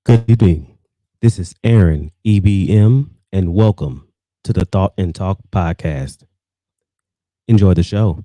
Good evening. This is Aaron, EBM, and welcome to the Thought and Talk podcast. Enjoy the show.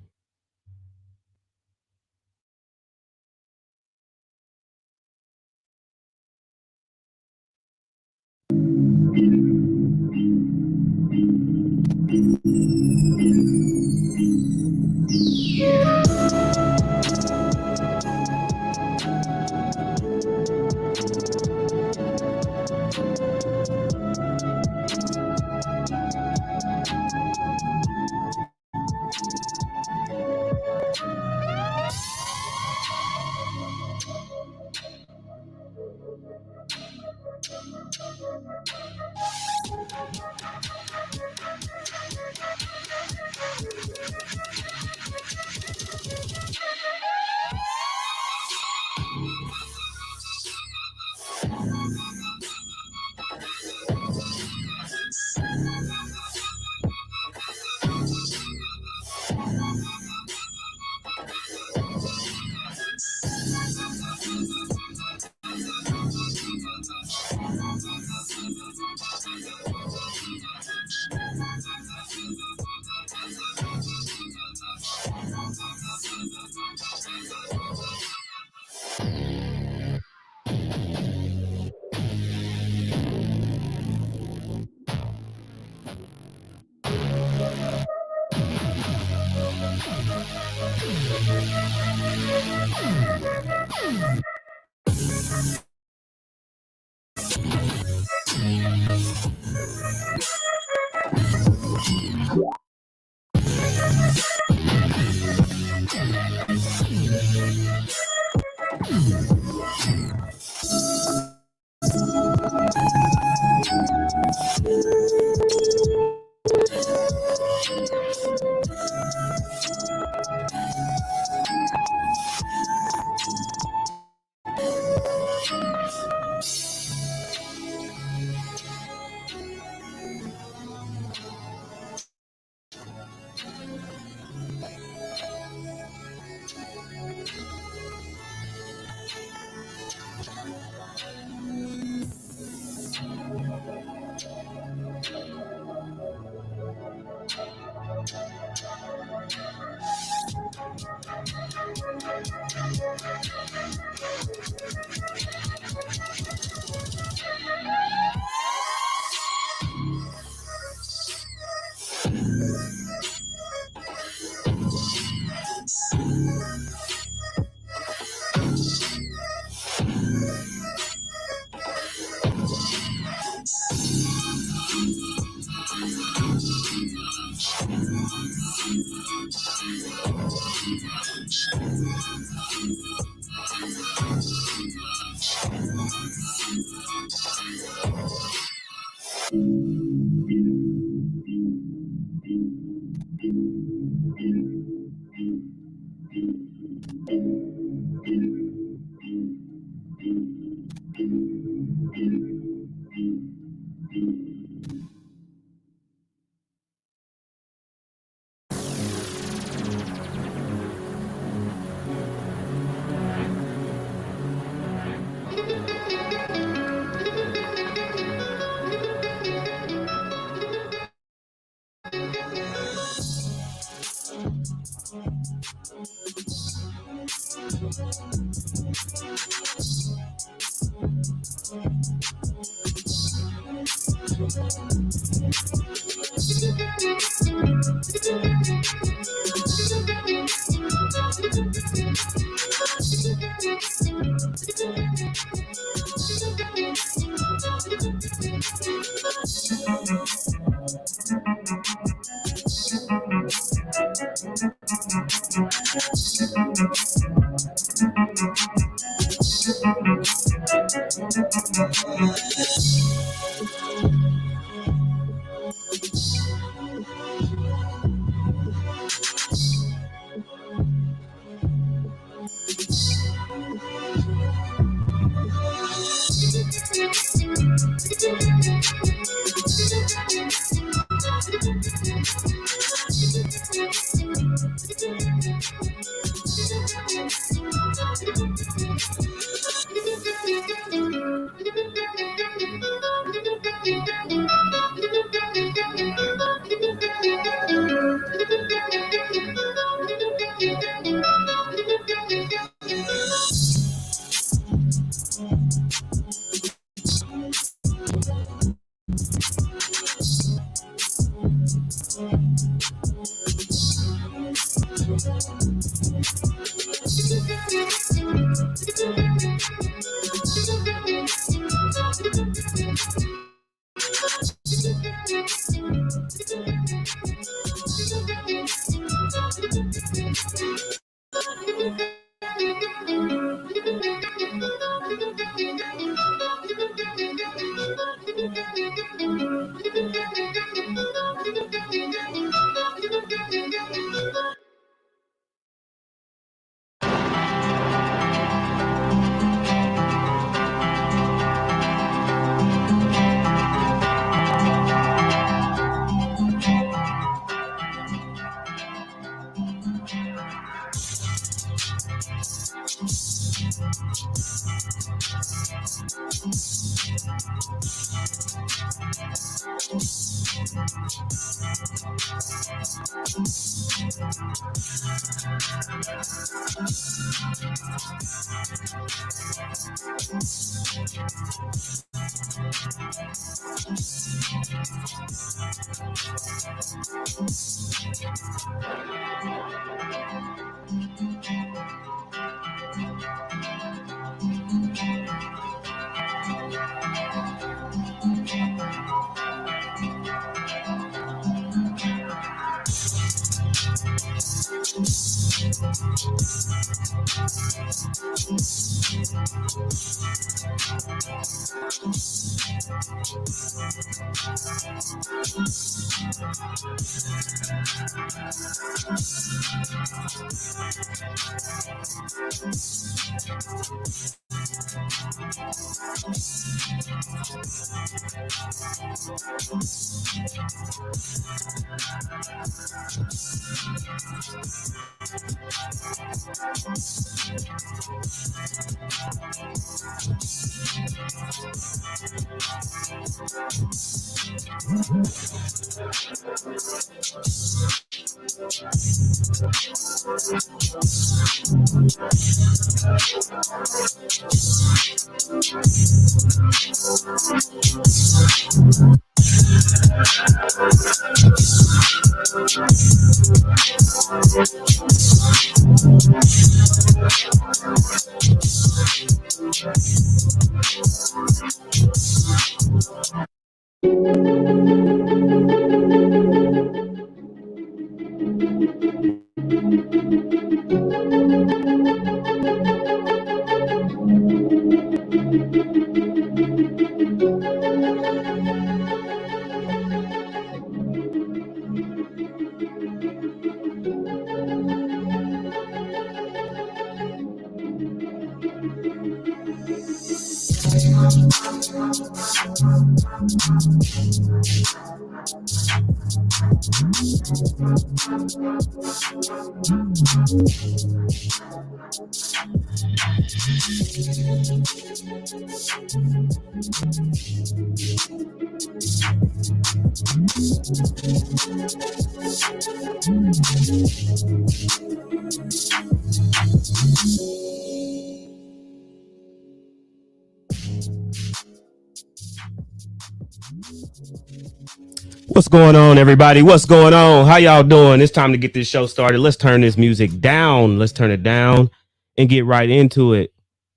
What's going on, everybody? What's going on? How y'all doing? It's time to get this show started. Let's turn this music down. Let's turn it down and get right into it.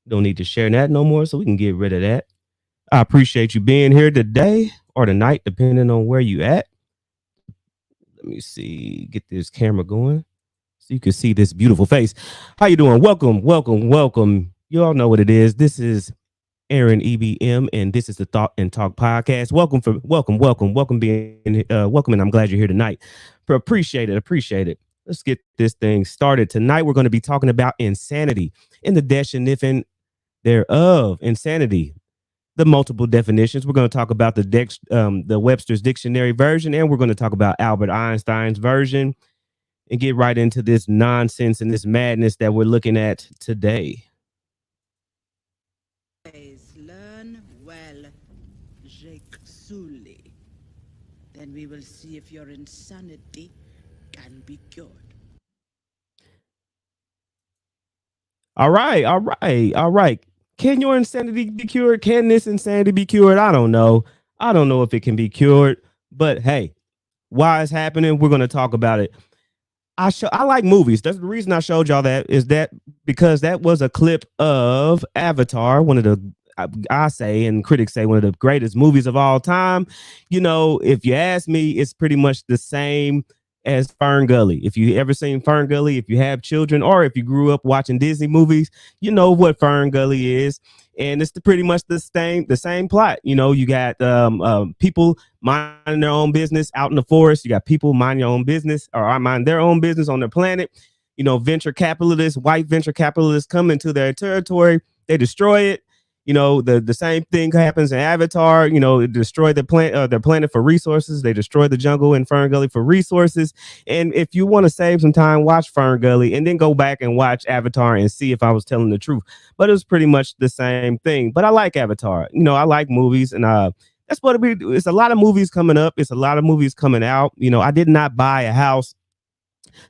Don't need to share that no more, so we can get rid of that. I appreciate you being here today or tonight, depending on where you at. Let me see. Get this camera going so you can see this beautiful face. How you doing? Welcome, welcome, welcome. You all know what it is. This is Aaron EBM, and this is the Thought and Talk podcast. Welcome, welcome, and I'm glad you're here tonight. Appreciate it. Let's get this thing started. Tonight, we're going to be talking about insanity and the definition thereof. Insanity, the multiple definitions. We're going to talk about the Webster's Dictionary version, and we're going to talk about Albert Einstein's version, and get right into this nonsense and this madness that we're looking at today. Learn well, Jake Sully. Then we will see if your insanity can be cured. All right. Can your insanity be cured? Can this insanity be cured? I don't know. I don't know if it can be cured, but hey, why it's happening, we're going to talk about it. I like movies. That's the reason I showed y'all that, is that because that was a clip of Avatar, one of the, I say, and critics say, one of the greatest movies of all time. You know, if you ask me, it's pretty much the same as Fern Gully. If you ever seen Fern Gully, if you have children, or if you grew up watching Disney movies, you know what Fern Gully is. And it's pretty much the same plot. You know, you got people minding their own business out in the forest. You got people mind your own business, or mind their own business on their planet. You know, white venture capitalists come into their territory. They destroy it. The same thing happens in Avatar. It destroyed their planet for resources. They destroyed the jungle in Fern Gully for resources. And if you want to save some time, watch Fern Gully and then go back and watch Avatar and see if I was telling the truth. But it was pretty much the same thing. But I like Avatar. I like movies, and that's what it's a lot of movies coming up. It's a lot of movies coming out. I did not buy a house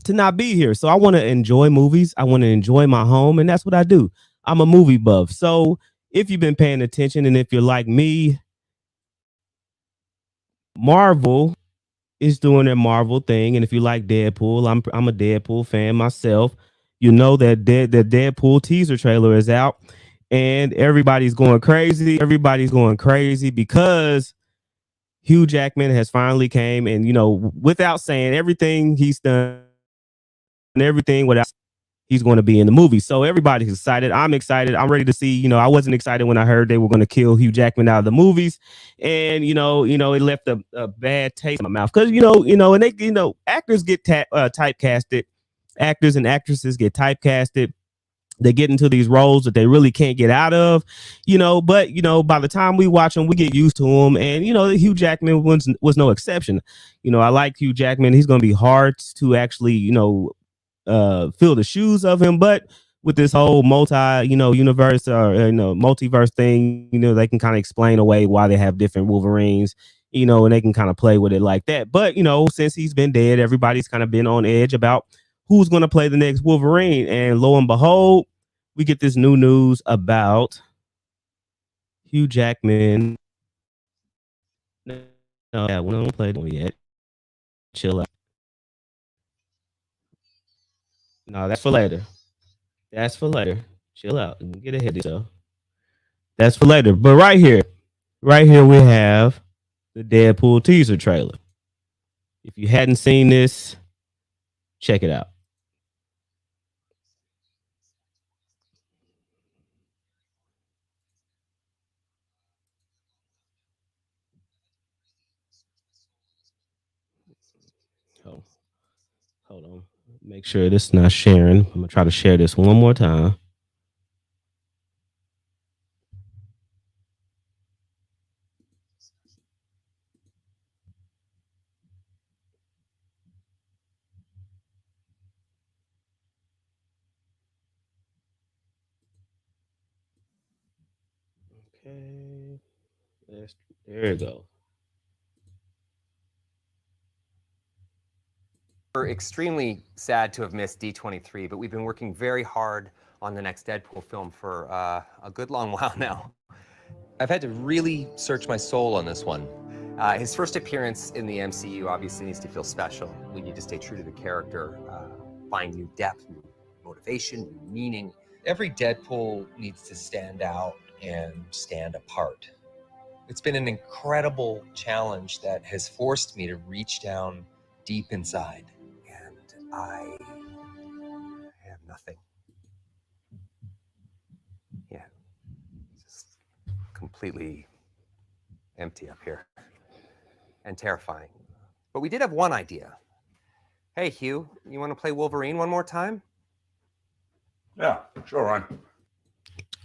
to not be here. So I want to enjoy movies. I want to enjoy my home, and that's what I do. I'm a movie buff. So if you've been paying attention, and if you're like me, Marvel is doing their Marvel thing. And if you like Deadpool, I'm a Deadpool fan myself. You know that the Deadpool teaser trailer is out, and everybody's going crazy. Everybody's going crazy because Hugh Jackman has finally came, and without saying everything he's done, everything without, he's going to be in the movie. So everybody's excited. I'm excited. I'm ready to see. I wasn't excited when I heard they were going to kill Hugh Jackman out of the movies, and it left a bad taste in my mouth because and they actors get typecasted, actors and actresses get typecasted. They get into these roles that they really can't get out of, but by the time we watch them, we get used to them. And Hugh Jackman was no exception. I like Hugh Jackman. He's going to be hard to actually fill the shoes of him, but with this whole universe or multiverse thing, they can kind of explain away why they have different Wolverines, and they can kind of play with it like that. But since he's been dead, everybody's kind of been on edge about who's going to play the next Wolverine, and lo and behold, we get this new news about Hugh Jackman. No, yeah, we don't play one yet. Chill out. No, that's for later. That's for later. Chill out and get ahead of yourself. That's for later. But right here we have the Deadpool teaser trailer. If you hadn't seen this, check it out. Oh, hold on. Make sure this is not sharing. I'm gonna try to share this one more time. Okay. There you go. We're extremely sad to have missed D23, but we've been working very hard on the next Deadpool film for a good long while now. I've had to really search my soul on this one. His first appearance in the MCU obviously needs to feel special. We need to stay true to the character, find new depth, new motivation, new meaning. Every Deadpool needs to stand out and stand apart. It's been an incredible challenge that has forced me to reach down deep inside. And I have nothing. Yeah, just completely empty up here and terrifying. But we did have one idea. Hey, Hugh, you want to play Wolverine one more time? Yeah, sure, Ryan.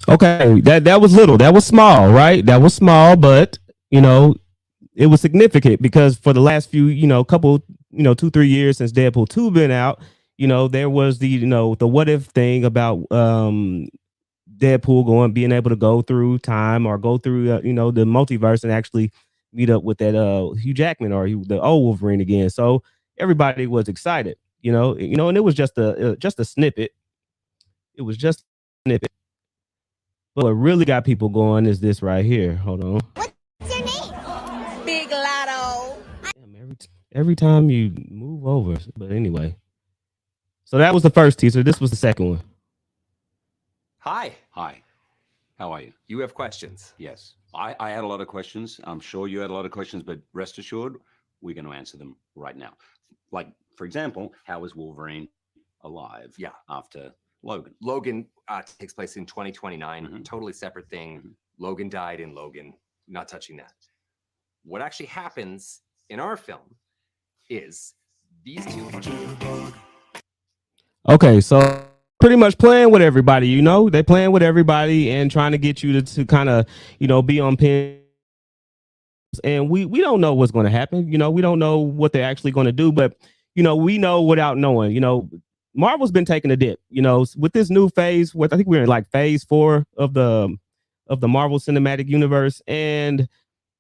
Okay, that was little. That was small, right? That was small, but it was significant because for the last few, couple, 2-3 years since Deadpool 2 been out, there was the what if thing about Deadpool being able to go through time or go through the multiverse and actually meet up with that Hugh Jackman or the old Wolverine again. So everybody was excited, and it was just a snippet. It was just a snippet. But what really got people going is this right here. Hold on. What's your name? Big Lotto. Damn, every time you move over. But anyway. So that was the first teaser. This was the second one. Hi. Hi. How are you? You have questions. Yes. I had a lot of questions. I'm sure you had a lot of questions, but rest assured, we're going to answer them right now. Like, for example, how is Wolverine alive? Yeah. After Logan. Logan takes place in 2029. Totally separate thing. Logan died in Logan. Not touching that. What actually happens in our film is these two. Okay, so pretty much playing with everybody. They playing with everybody and trying to get you to kind of be on pin. And we don't know what's going to happen. We don't know what they're actually going to do, but we know without knowing. Marvel's been taking a dip. With this new phase. I think we're in like phase 4 of the Marvel Cinematic Universe, and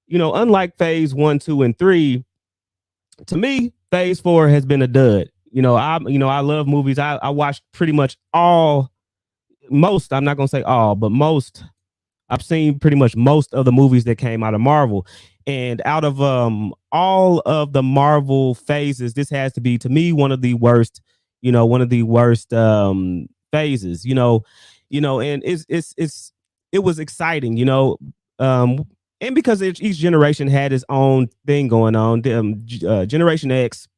unlike phase 1, 2, and 3, to me, phase 4 has been a dud. I love movies. I watched pretty much most. I'm not gonna say all, but most. I've seen pretty much most of the movies that came out of Marvel, and out of all of the Marvel phases, this has to be, to me, one of the worst. One of the worst phases. And it was exciting. And because each generation had its own thing going on. Generation X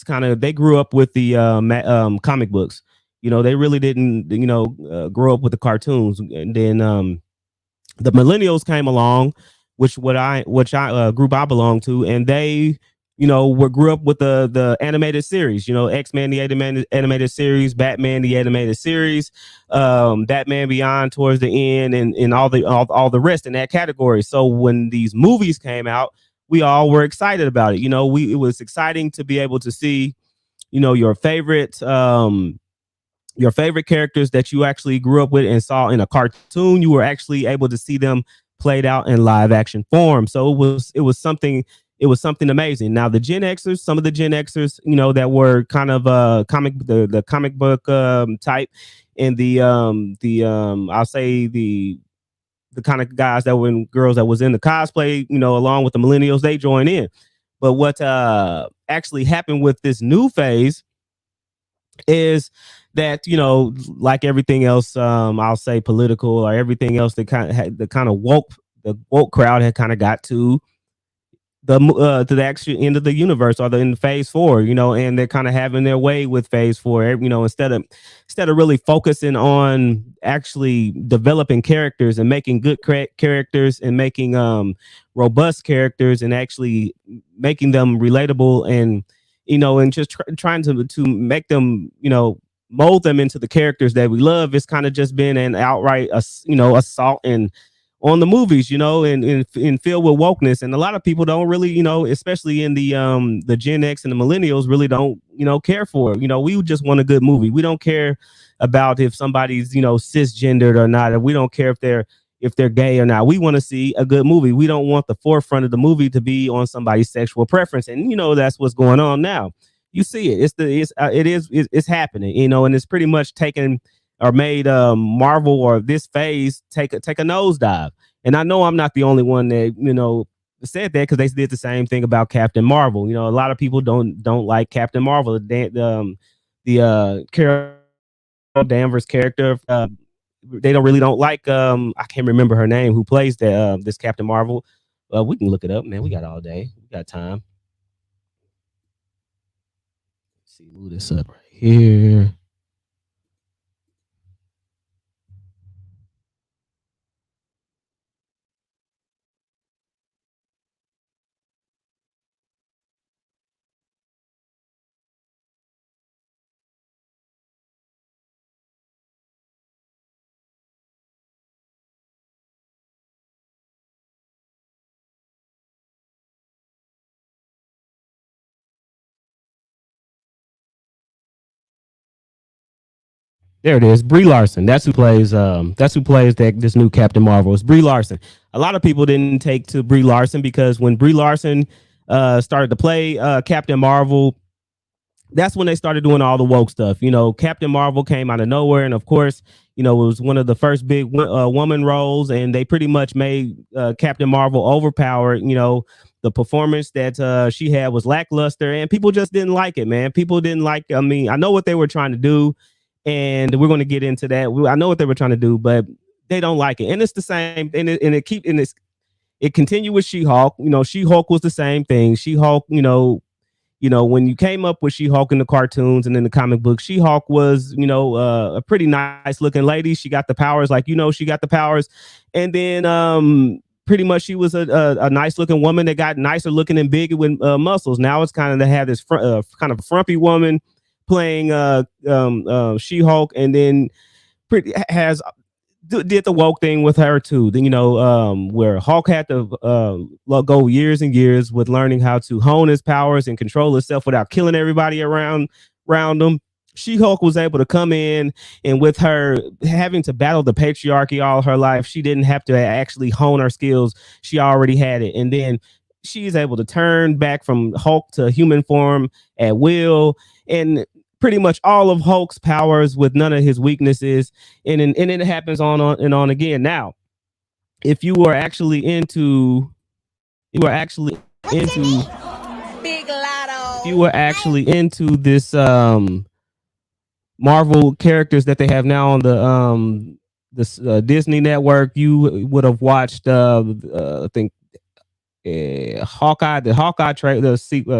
kind of, they grew up with the comic books. They really didn't grow up with the cartoons. And then the millennials came along, which group I belong to, and they grew up with the animated series. X-Men the animated series, Batman the animated series, Batman Beyond towards the end, and all the rest in that category. So when these movies came out, we all were excited about it. It was exciting to be able to see your favorite characters that you actually grew up with and saw in a cartoon. You were actually able to see them played out in live action form. So it was something amazing. Now some of the Gen Xers, that were kind of the comic book type, and the I'll say the kind of guys that were and girls that was in the cosplay, along with the millennials, they join in. But what actually happened with this new phase is that like everything else, I'll say political, or everything else, that kind of woke crowd had kind of got to the actual end of the universe, or in phase 4, and they're kind of having their way with phase 4. Instead of really focusing on actually developing characters and making good characters and making robust characters and actually making them relatable, and and just trying to make them, mold them into the characters that we love. It's kind of just been an outright assault on the movies, and filled with wokeness. And a lot of people don't really, especially in the Gen X and the millennials, really don't, care for it. We just want a good movie. We don't care about if somebody's, cisgendered or not. We don't care if they're gay or not. We want to see a good movie. We don't want the forefront of the movie to be on somebody's sexual preference. And, that's what's going on now. You see it. It's happening, and it's pretty much taken or made Marvel, or this phase, take a nosedive. And I know I'm not the only one that said that, because they did the same thing about Captain Marvel. A lot of people don't like Captain Marvel. The Carol Danvers character, they don't like. I can't remember her name, who plays this Captain Marvel. We can look it up, man. We got all day. We got time. Let's see, move this up right here. There it is, Brie Larson. That's who plays. This new Captain Marvel. It's Brie Larson. A lot of people didn't take to Brie Larson, because when Brie Larson started to play Captain Marvel, that's when they started doing all the woke stuff. Captain Marvel came out of nowhere, and of course, it was one of the first big woman roles, and they pretty much made Captain Marvel overpowered. The performance that she had was lackluster, and people just didn't like it, man. People didn't like. I mean, I know what they were trying to do, and we're going to get into that. I know what they were trying to do, but they don't like it, and it's the same. And it continued with She-Hulk. She-Hulk was the same thing. She-Hulk, when you came up with She-Hulk in the cartoons and in the comic book, She-Hulk was, a pretty nice looking lady. She got the powers, she got the powers. And then pretty much she was a nice looking woman that got nicer looking and bigger with muscles. Now it's kind of to have this kind of frumpy woman playing She-Hulk, and then has did the woke thing with her too. Then where Hulk had to go years and years with learning how to hone his powers and control himself without killing everybody around him. She-Hulk was able to come in, and with her having to battle the patriarchy all her life, she didn't have to actually hone her skills. She already had it. And then she's able to turn back from Hulk to human form at will, and pretty much all of Hulk's powers with none of his weaknesses. And it happens on and on again. Now, if you are actually into Big if Lotto. you were actually into this Marvel characters that they have now on the Disney network, you would have watched I think Hawkeye, the Hawkeye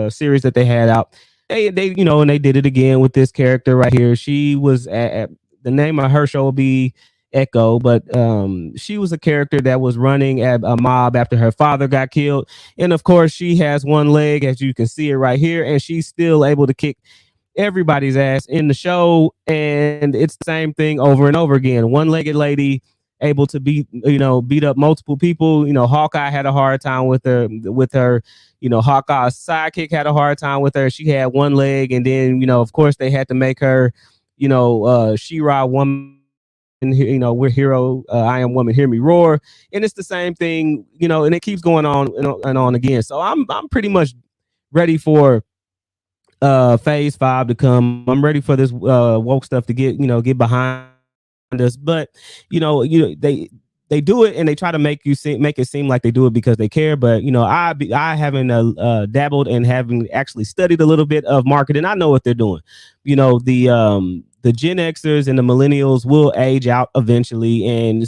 series that they had out. They and they did it again with this character right here. She was at the name of her show will be Echo, but she was a character that was running at a mob after her father got killed, and of course she has one leg, as you can see it right here, and she's still able to kick everybody's ass in the show, and it's the same thing over and over again. One-legged lady able to beat up multiple people. Hawkeye had a hard time with her. Hawkeye's sidekick had a hard time with her. She had one leg, and then of course they had to make her She-Ra woman. We're hero, I am woman, hear me roar. And it's the same thing, and it keeps going on and on again. So I'm pretty much ready for phase 5 to come. I'm ready for this woke stuff to get behind us. But they do it, and they try to make it seem like they do it because they care. But I haven't dabbled and having actually studied a little bit of marketing. I know what they're doing. The Gen Xers and the Millennials will age out eventually, and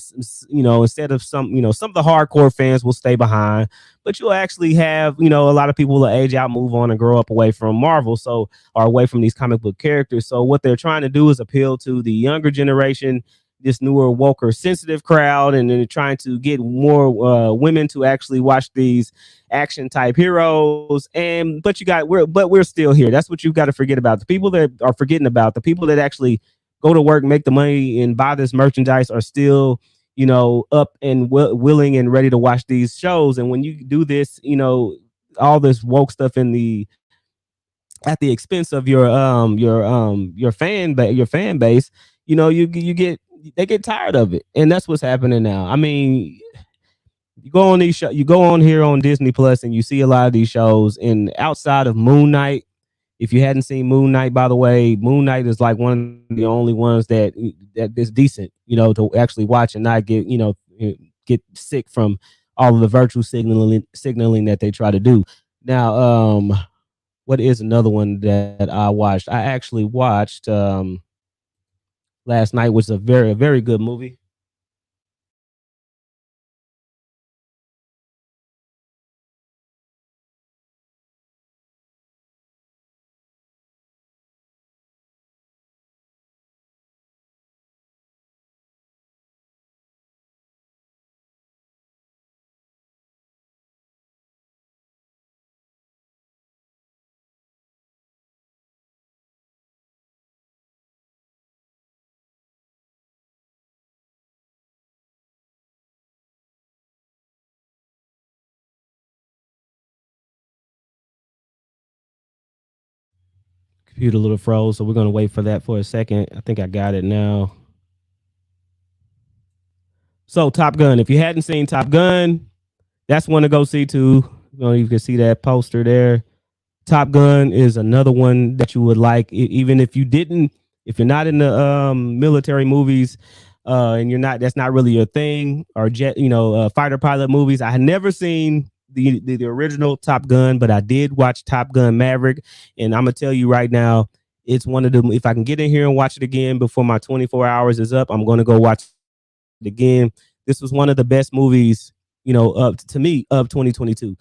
instead of some of the hardcore fans will stay behind, but you'll actually have a lot of people will age out, move on, and grow up away from Marvel, or away from these comic book characters. So what they're trying to do is appeal to the younger generation, this newer, woker, sensitive crowd, and then trying to get more women to actually watch these action type heroes. But we're still here. That's what you've got to forget about. The people that are forgetting about, the people that actually go to work, make the money, and buy this merchandise are still up and willing and ready to watch these shows. And when you do this, all this woke stuff at the expense of your fan base, they get tired of it. And that's what's happening now. I mean, you go on here on Disney Plus, and you see a lot of these shows. And outside of Moon Knight, if you hadn't seen Moon Knight, by the way, Moon Knight is like one of the only ones that is decent, to actually watch and not get sick from all of the virtual signaling that they try to do. Now, what is another one that I watched? I actually watched last night, was a very, very good movie. Computer a little froze, so we're gonna wait for that for a second. I think I got it now. So Top Gun. If you hadn't seen Top Gun, that's one to go see too. You can see that poster there. Top Gun is another one that you would like, even if you're not in the military movies, and that's not really your thing, or fighter pilot movies. I had never seen the original Top Gun, but I did watch Top Gun Maverick, and I'm gonna tell you right now, it's one of them. If I can get in here and watch it again before my 24 hours is up, I'm gonna go watch it again. This was one of the best movies, up to me, of 2022.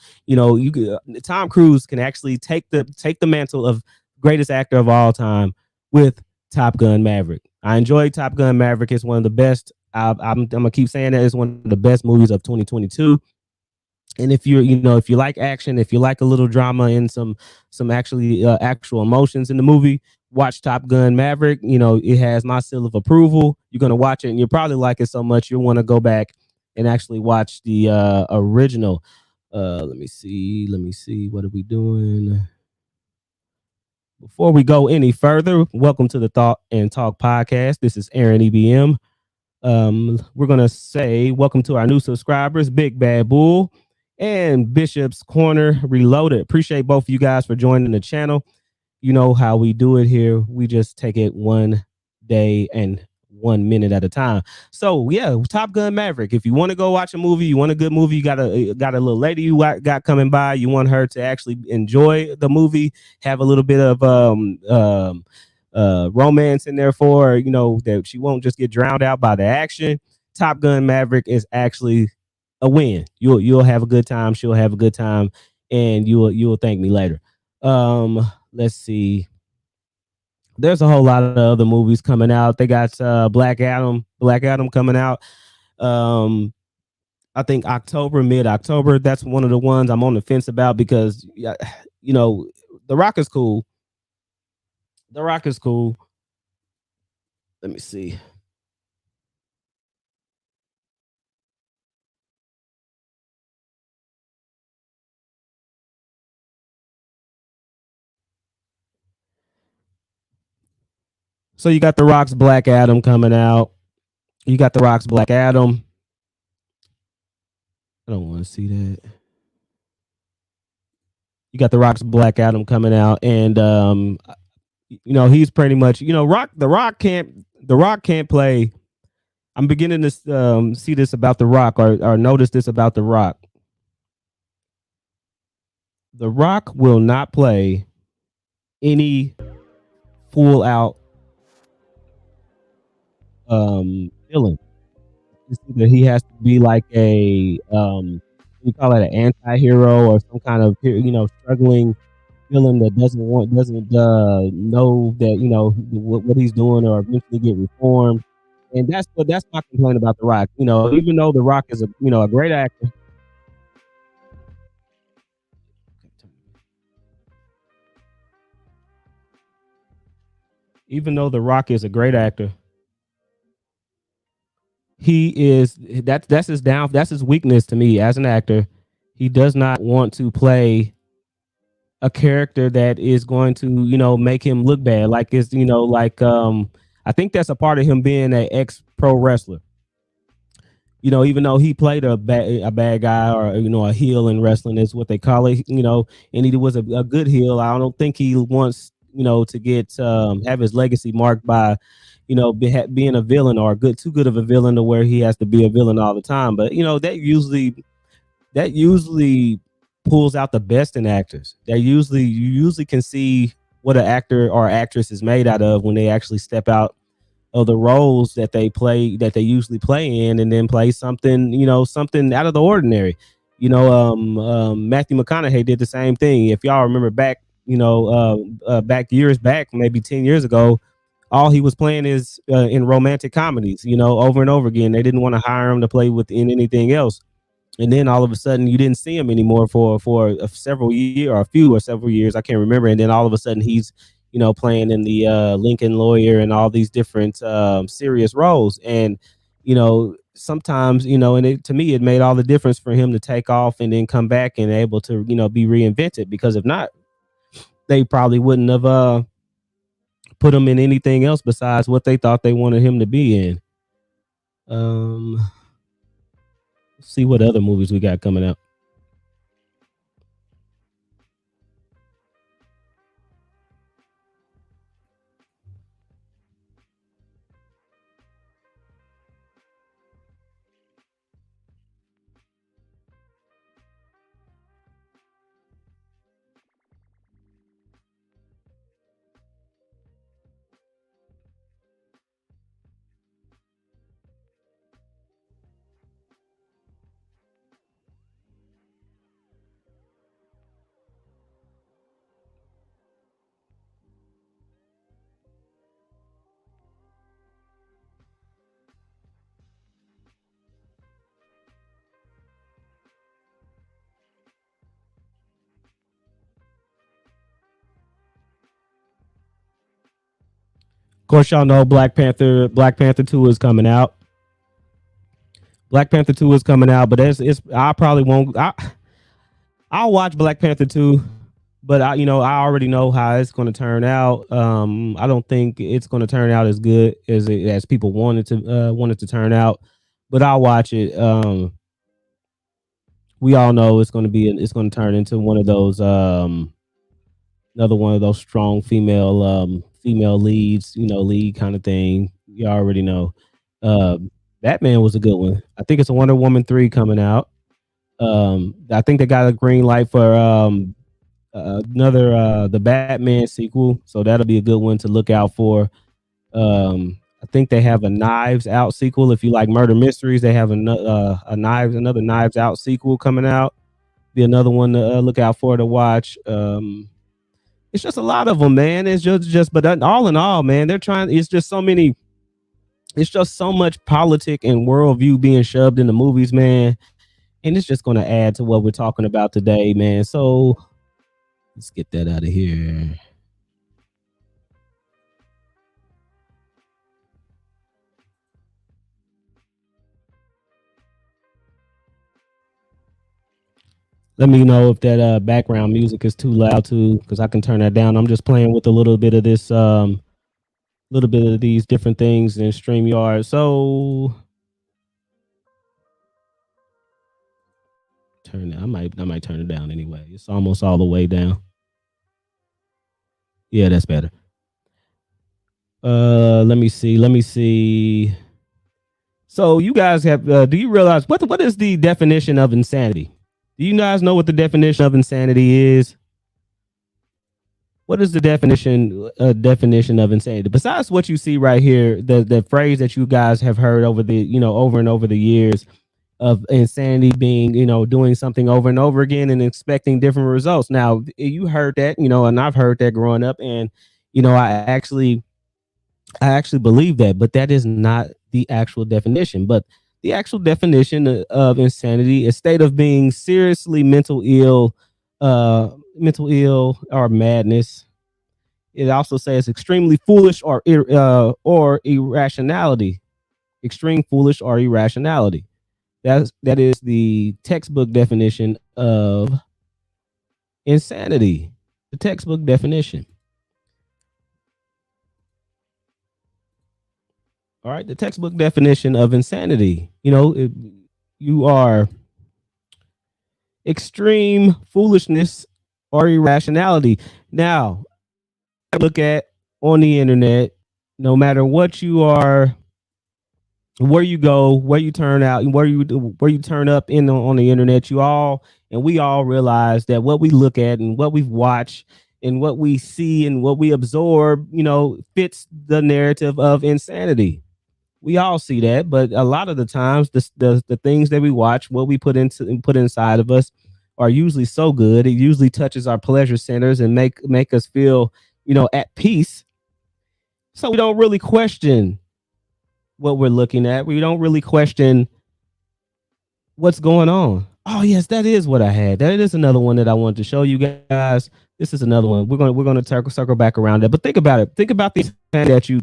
Tom Cruise can actually take the mantle of greatest actor of all time with Top Gun Maverick. I enjoyed Top Gun Maverick. It's one of the best. I'm gonna keep saying that it's one of the best movies of 2022. And if if you like action, if you like a little drama and some actual emotions in the movie, watch Top Gun Maverick. It has my seal of approval. You're gonna watch it, and you'll probably like it so much you'll want to go back and actually watch the original. Let me see. Let me see. What are we doing? Before we go any further, welcome to the Thought and Talk podcast. This is Aaron EBM. We're gonna say welcome to our new subscribers, Big Bad Bull and Bishop's Corner Reloaded. Appreciate both of you guys for joining the channel. You know how we do it here. We just take it one day and 1 minute at a time. So yeah, Top Gun Maverick. If you want to go watch a movie, you want a good movie, you got a little lady you got coming by, you want her to actually enjoy the movie, have a little bit of romance in there for her, that she won't just get drowned out by the action. Top Gun Maverick is actually a win. You'll have a good time, she'll have a good time, and you'll thank me later. Let's see. There's a whole lot of other movies coming out. They got Black Adam coming out. I think mid-October. That's one of the ones I'm on the fence about because The Rock is cool. The Rock is cool. Let me see. So you got The Rock's Black Adam coming out. You got The Rock's Black Adam. I don't want to see that. You got The Rock's Black Adam coming out, and he's pretty much The Rock can't play. I'm beginning to see this about The Rock or notice this about The Rock. The Rock will not play any full out villain. It's either he has to be like a you call it an anti-hero or some kind of struggling villain that doesn't know that what he's doing or eventually get reformed. And that's my complaint about The Rock. Even though The Rock is a great actor. Even though The Rock is a great actor, that's his weakness to me as an actor. He does not want to play a character that is going to make him look bad. Like it's I think that's a part of him being an ex pro wrestler. Even though he played a bad guy or a heel in wrestling is what they call it, and he was a good heel. I don't think he wants to get have his legacy marked by being a villain or too good of a villain to where he has to be a villain all the time. But that usually pulls out the best in actors. You usually can see what an actor or actress is made out of when they actually step out of the roles that they usually play in and then play something something out of the ordinary. Matthew McConaughey did the same thing. If y'all remember back back years back, maybe 10 years ago, all he was playing is in romantic comedies over and over again. They didn't want to hire him to play in anything else, and then all of a sudden you didn't see him anymore for several years. I can't remember. And then all of a sudden he's playing in the Lincoln Lawyer and all these different serious roles. And sometimes and to me it made all the difference for him to take off and then come back and able to be reinvented, because if not, they probably wouldn't have put him in anything else besides what they thought they wanted him to be in. See what other movies we got coming out. course, y'all know Black Panther. Black Panther 2 is coming out. Black Panther 2 is coming out, but it's I probably won't. I'll watch Black Panther 2, but I already know how it's going to turn out. I don't think it's going to turn out as good as people wanted to turn out, but I'll watch it. We all know it's going to turn into one of those another one of those strong female leads, lead kind of thing. You already know. Batman was a good one. I think it's a Wonder Woman 3 coming out. I think they got a green light for another the Batman sequel, so that'll be a good one to look out for. I think they have a Knives Out sequel. If you like murder mysteries, they have another Knives Out sequel coming out. Be another one to look out for to watch. It's just a lot of them, man. It's just but all in all, man, they're trying. It's just so many. It's just so much politic and worldview being shoved in the movies, man. And it's just going to add to what we're talking about today, man. So let's get that out of here. Let me know if that background music is too loud too, because I can turn that down. I'm just playing with a little bit of this, little bit of these different things in StreamYard. So I might turn it down anyway. It's almost all the way down. Yeah, that's better. Let me see. So you guys have do you realize what is the definition of insanity? Do you guys know what the definition of insanity is? What is the definition of insanity? Besides what you see right here, the phrase that you guys have heard over and over the years of insanity being, doing something over and over again and expecting different results. Now, you heard that, and I've heard that growing up, and I actually believe that, but that is not the actual definition. But the actual definition of insanity is a state of being seriously mental ill or madness. It also says extremely foolish or irrationality. Extreme foolish or irrationality. That is the textbook definition of insanity. The textbook definition. All right, the textbook definition of insanity. You are extreme foolishness or irrationality. Now, look at on the internet, no matter what you are, where you go, where you turn out, where you turn up on the internet, we all realize that what we look at and what we've watched and what we see and what we absorb, fits the narrative of insanity. We all see that, but a lot of the times the things that we watch, what we put inside of us, are usually so good. It usually touches our pleasure centers and make us feel, at peace. So we don't really question what we're looking at. We don't really question what's going on. Oh yes, that is what I had. That is another one that I wanted to show you guys. This is another one. We're going to circle back around that. But think about it. Think about these that you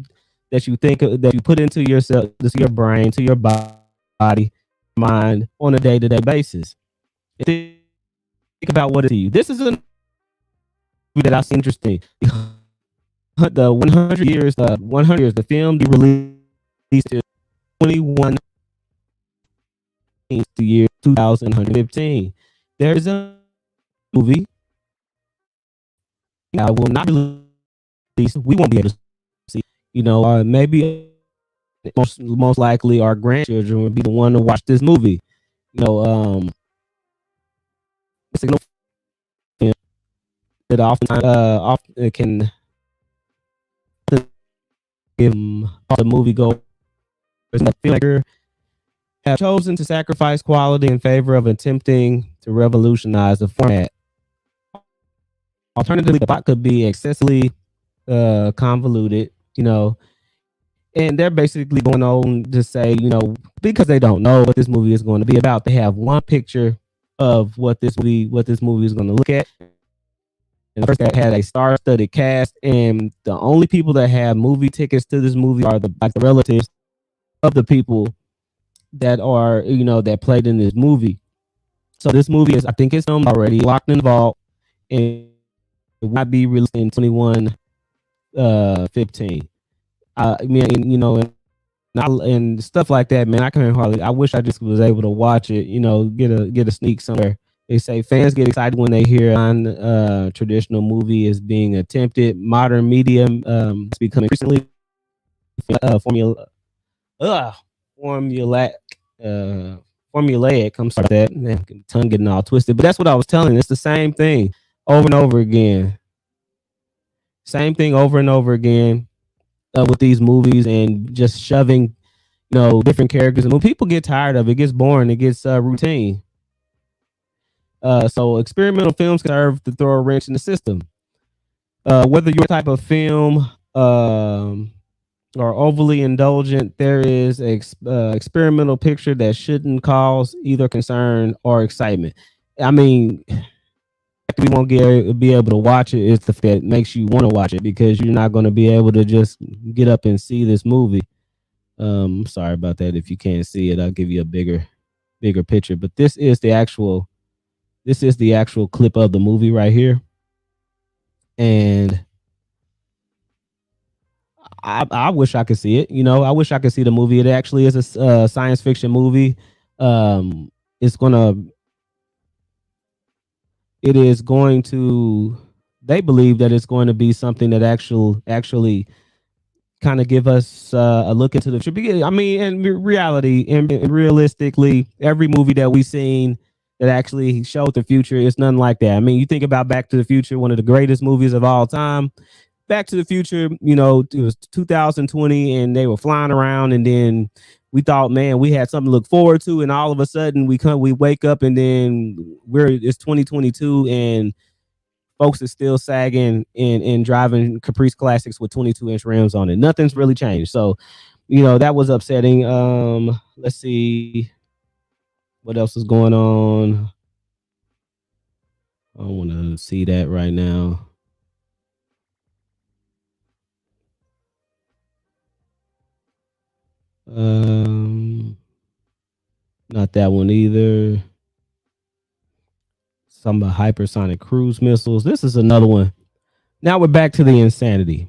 put into yourself, to your brain, to your body, mind on a day-to-day basis. Think about what it is to you. This is a movie that I see interesting. The 100 years, the film released in 21 the year 2015. There is a movie I will not release. We won't be able to see. Maybe most likely our grandchildren would be the one to watch this movie. It's a film that often can give the movie go. The filmmaker have chosen to sacrifice quality in favor of attempting to revolutionize the format. Alternatively, the plot could be excessively convoluted, and they're basically going on to say, because they don't know what this movie is going to be about, they have one picture of what this movie is going to look at, and first that had a star-studded cast, and the only people that have movie tickets to this movie are the relatives of the people that are that played in this movie. So this movie is, I think it's filmed already, locked in the vault, and it will not be released in 2115. I mean, and stuff like that, man. I can hardly. I wish I just was able to watch it. Get a sneak somewhere. They say fans get excited when they hear a traditional movie is being attempted. Modern media is becoming increasingly formulaic. Formulaic. I'm sorry about that. Man, tongue getting all twisted. But that's what I was telling you. It's the same thing over and over again. Same thing over and over again with these movies, and just shoving different characters. And when people get tired of it, it gets boring. It gets routine. So experimental films can serve to throw a wrench in the system. Whether you're a type of film or overly indulgent, there is an experimental picture that shouldn't cause either concern or excitement. I mean, we won't be able to watch it is the fact that makes you want to watch it, because you're not going to be able to just get up and see this movie. Sorry about that. If you can't see it, I'll give you a bigger picture. But this is the actual clip of the movie right here, and I wish I could see it. I wish I could see the movie. It actually is a science fiction movie. It is going to. They believe that it's going to be something that actually kind of give us a look into the future. I mean, in reality, and realistically, every movie that we've seen that actually showed the future is nothing like that. I mean, you think about Back to the Future, one of the greatest movies of all time. Back to the Future, it was 2020, and they were flying around, and then we thought, man, we had something to look forward to, and all of a sudden we wake up, and then it's 2022, and folks is still sagging and driving Caprice Classics with 22-inch rims on it. Nothing's really changed. So, that was upsetting. Let's see what else is going on. I don't want to see that right now. Not that one either. Some hypersonic cruise missiles. This is another one. Now we're back to the insanity.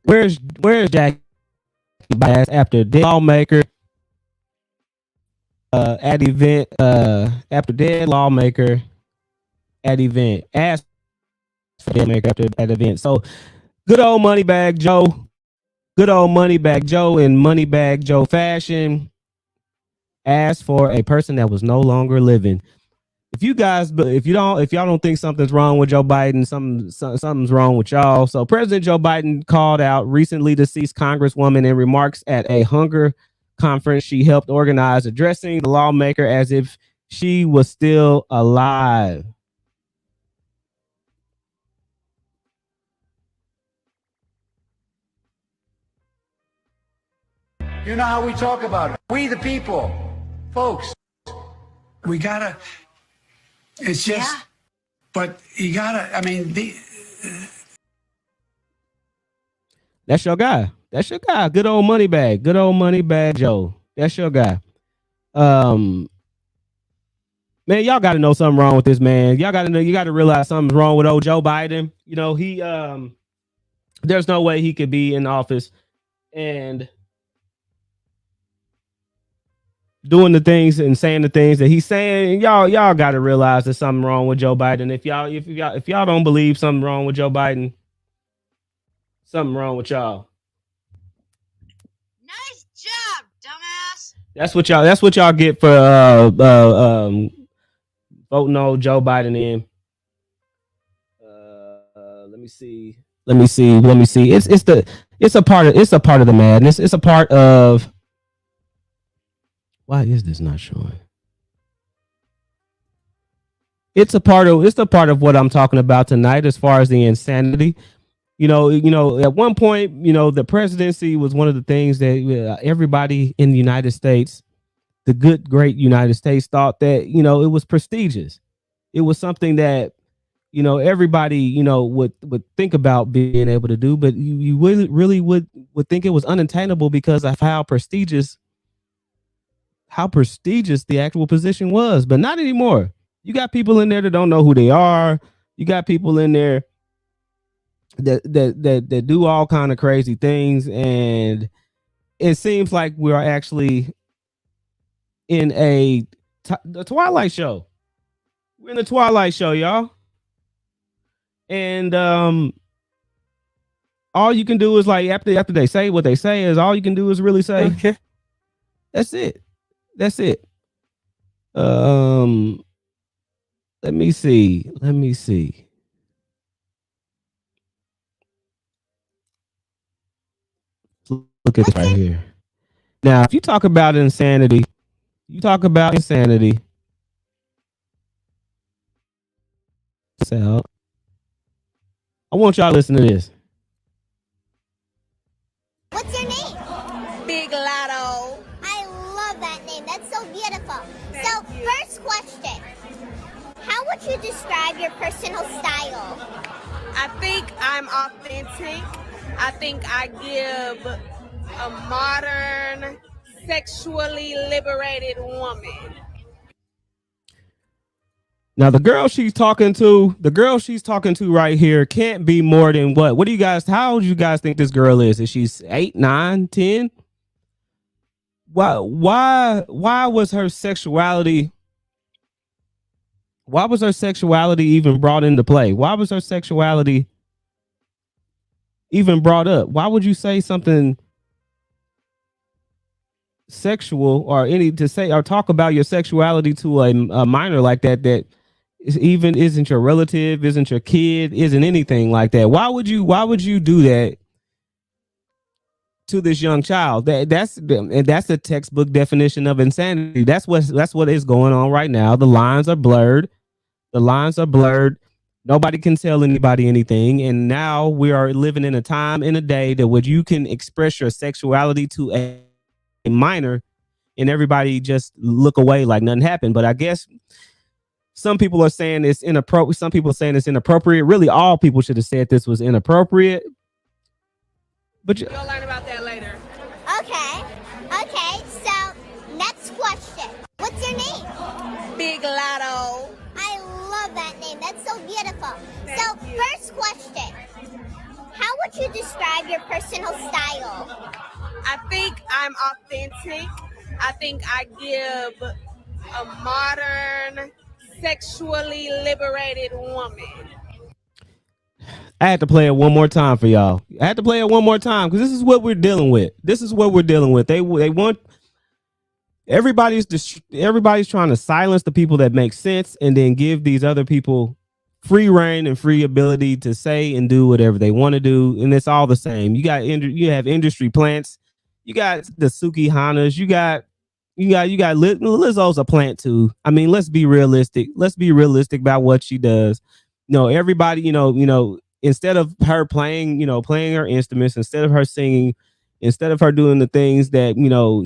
Where's Jackie Bass after Dead Lawmaker? At event, after Dead Lawmaker at event, asked for Dead Lawmaker at event. So good old Moneybag Joe in Moneybag Joe fashion asked for a person that was no longer living. If y'all don't think something's wrong with Joe Biden, something's wrong with y'all. So President Joe Biden called out recently deceased Congresswoman in remarks at a hunger conference she helped organize, addressing the lawmaker as if she was still alive. You know how we talk about it. We the people, folks. We gotta. It's just. Yeah. But you gotta. I mean, that's your guy. Good old Moneybag Joe. That's your guy. Man, y'all got to know something wrong with this man. You got to realize something's wrong with old Joe Biden. He there's no way he could be in office and doing the things and saying the things that he's saying. Y'all got to realize there's something wrong with Joe Biden. If y'all don't believe something wrong with Joe Biden, something wrong with y'all. Nice job, dumbass. That's what y'all get for voting on Joe Biden in. Let me see. It's a part of the madness. It's a part of. Why is this not showing? it's a part of what I'm talking about tonight as far as the insanity. At one point, the presidency was one of the things that everybody in the United States, the good, great United States, thought that, it was prestigious. It was something that, everybody, would think about being able to do, but you really would think it was unattainable because of how prestigious the actual position was. But not anymore. You got people in there that don't know who they are. You got people in there that do all kind of crazy things, and it seems like we are actually in the Twilight show. We're in the Twilight show, y'all. And all you can do is, like, after they say what they say, is all you can do is really say, okay. That's it. Let me see. Look at this right here. Now, if you talk about insanity, so I want y'all to listen to this. What's your name? Big Lotto. I love that name. That's so beautiful. So, first question. How would you describe your personal style? I think I'm authentic. I think I give a modern, sexually liberated woman. Now, the girl she's talking to right here can't be more than what? What do you guys, how old do you guys think this girl is? Is she 8, 9, 10? Why was her sexuality even brought into play? Why was her sexuality even brought up? Why would you say something sexual or talk about your sexuality to a minor like that even isn't your relative, isn't your kid, isn't anything like that? Why would you do that to this young child? That's a textbook definition of insanity. That's what is going on right now. The lines are blurred. Nobody can tell anybody anything. And now we are living in a time, in a day, that where you can express your sexuality to a minor and everybody just look away like nothing happened. But I guess some people are saying it's inappropriate. Some people are saying it's inappropriate. Really, all people should have said this was inappropriate. But you'll learn about that later. Okay. So, next question. What's your name? Big Lotto. I love that name. That's so beautiful. Thank you. First question. How would you describe your personal style? I think I'm authentic. I think I give a modern, sexually liberated woman. I had to play it one more time for y'all. I had to play it one more time because this is what we're dealing with. They want everybody's trying to silence the people that make sense and then give these other people free reign and free ability to say and do whatever they want to do. And it's all the same. You have industry plants. You got the Sukihanas. You got Lizzo's a plant too. I mean, let's be realistic. Let's be realistic about what she does. Everybody, instead of her playing her instruments, instead of her singing, instead of her doing the things that,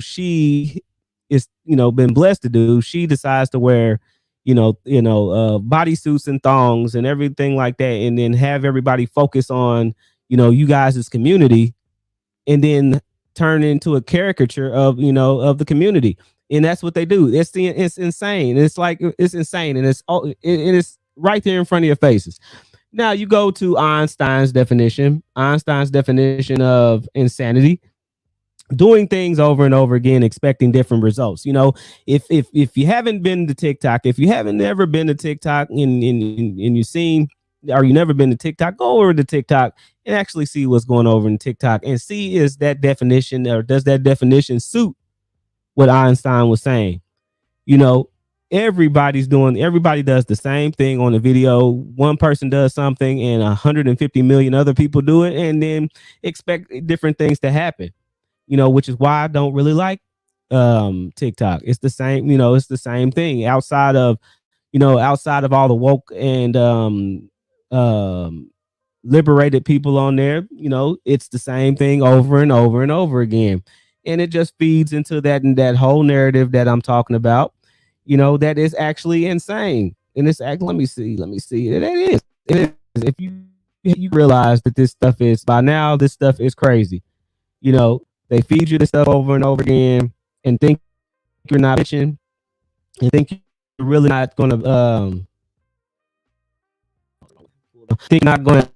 she is, been blessed to do, she decides to wear, bodysuits and thongs and everything like that. And then have everybody focus on, you guys as community, and then turn into a caricature of the community. And that's what they do. It's insane. It's insane. And it's right there in front of your faces. Now you go to Einstein's definition of insanity: doing things over and over again, expecting different results. If you haven't been to TikTok, if you haven't ever been to TikTok and you've seen, or you never been to TikTok, go over to TikTok and actually see what's going over in TikTok and see, is that definition, or does that definition suit what Einstein was saying? Everybody does the same thing on the video. One person does something and 150 million other people do it, and then expect different things to happen, which is why I don't really like TikTok. It's the same, it's the same thing outside of, outside of all the woke and um liberated people on there, it's the same thing over and over and over again. And it just feeds into that whole narrative that I'm talking about, that is actually insane. And it's act let me see. It is. It is. If you realize that this stuff is by now, this stuff is crazy. They feed you this stuff over and over again and think you're not bitching and think you're really not gonna think not gonna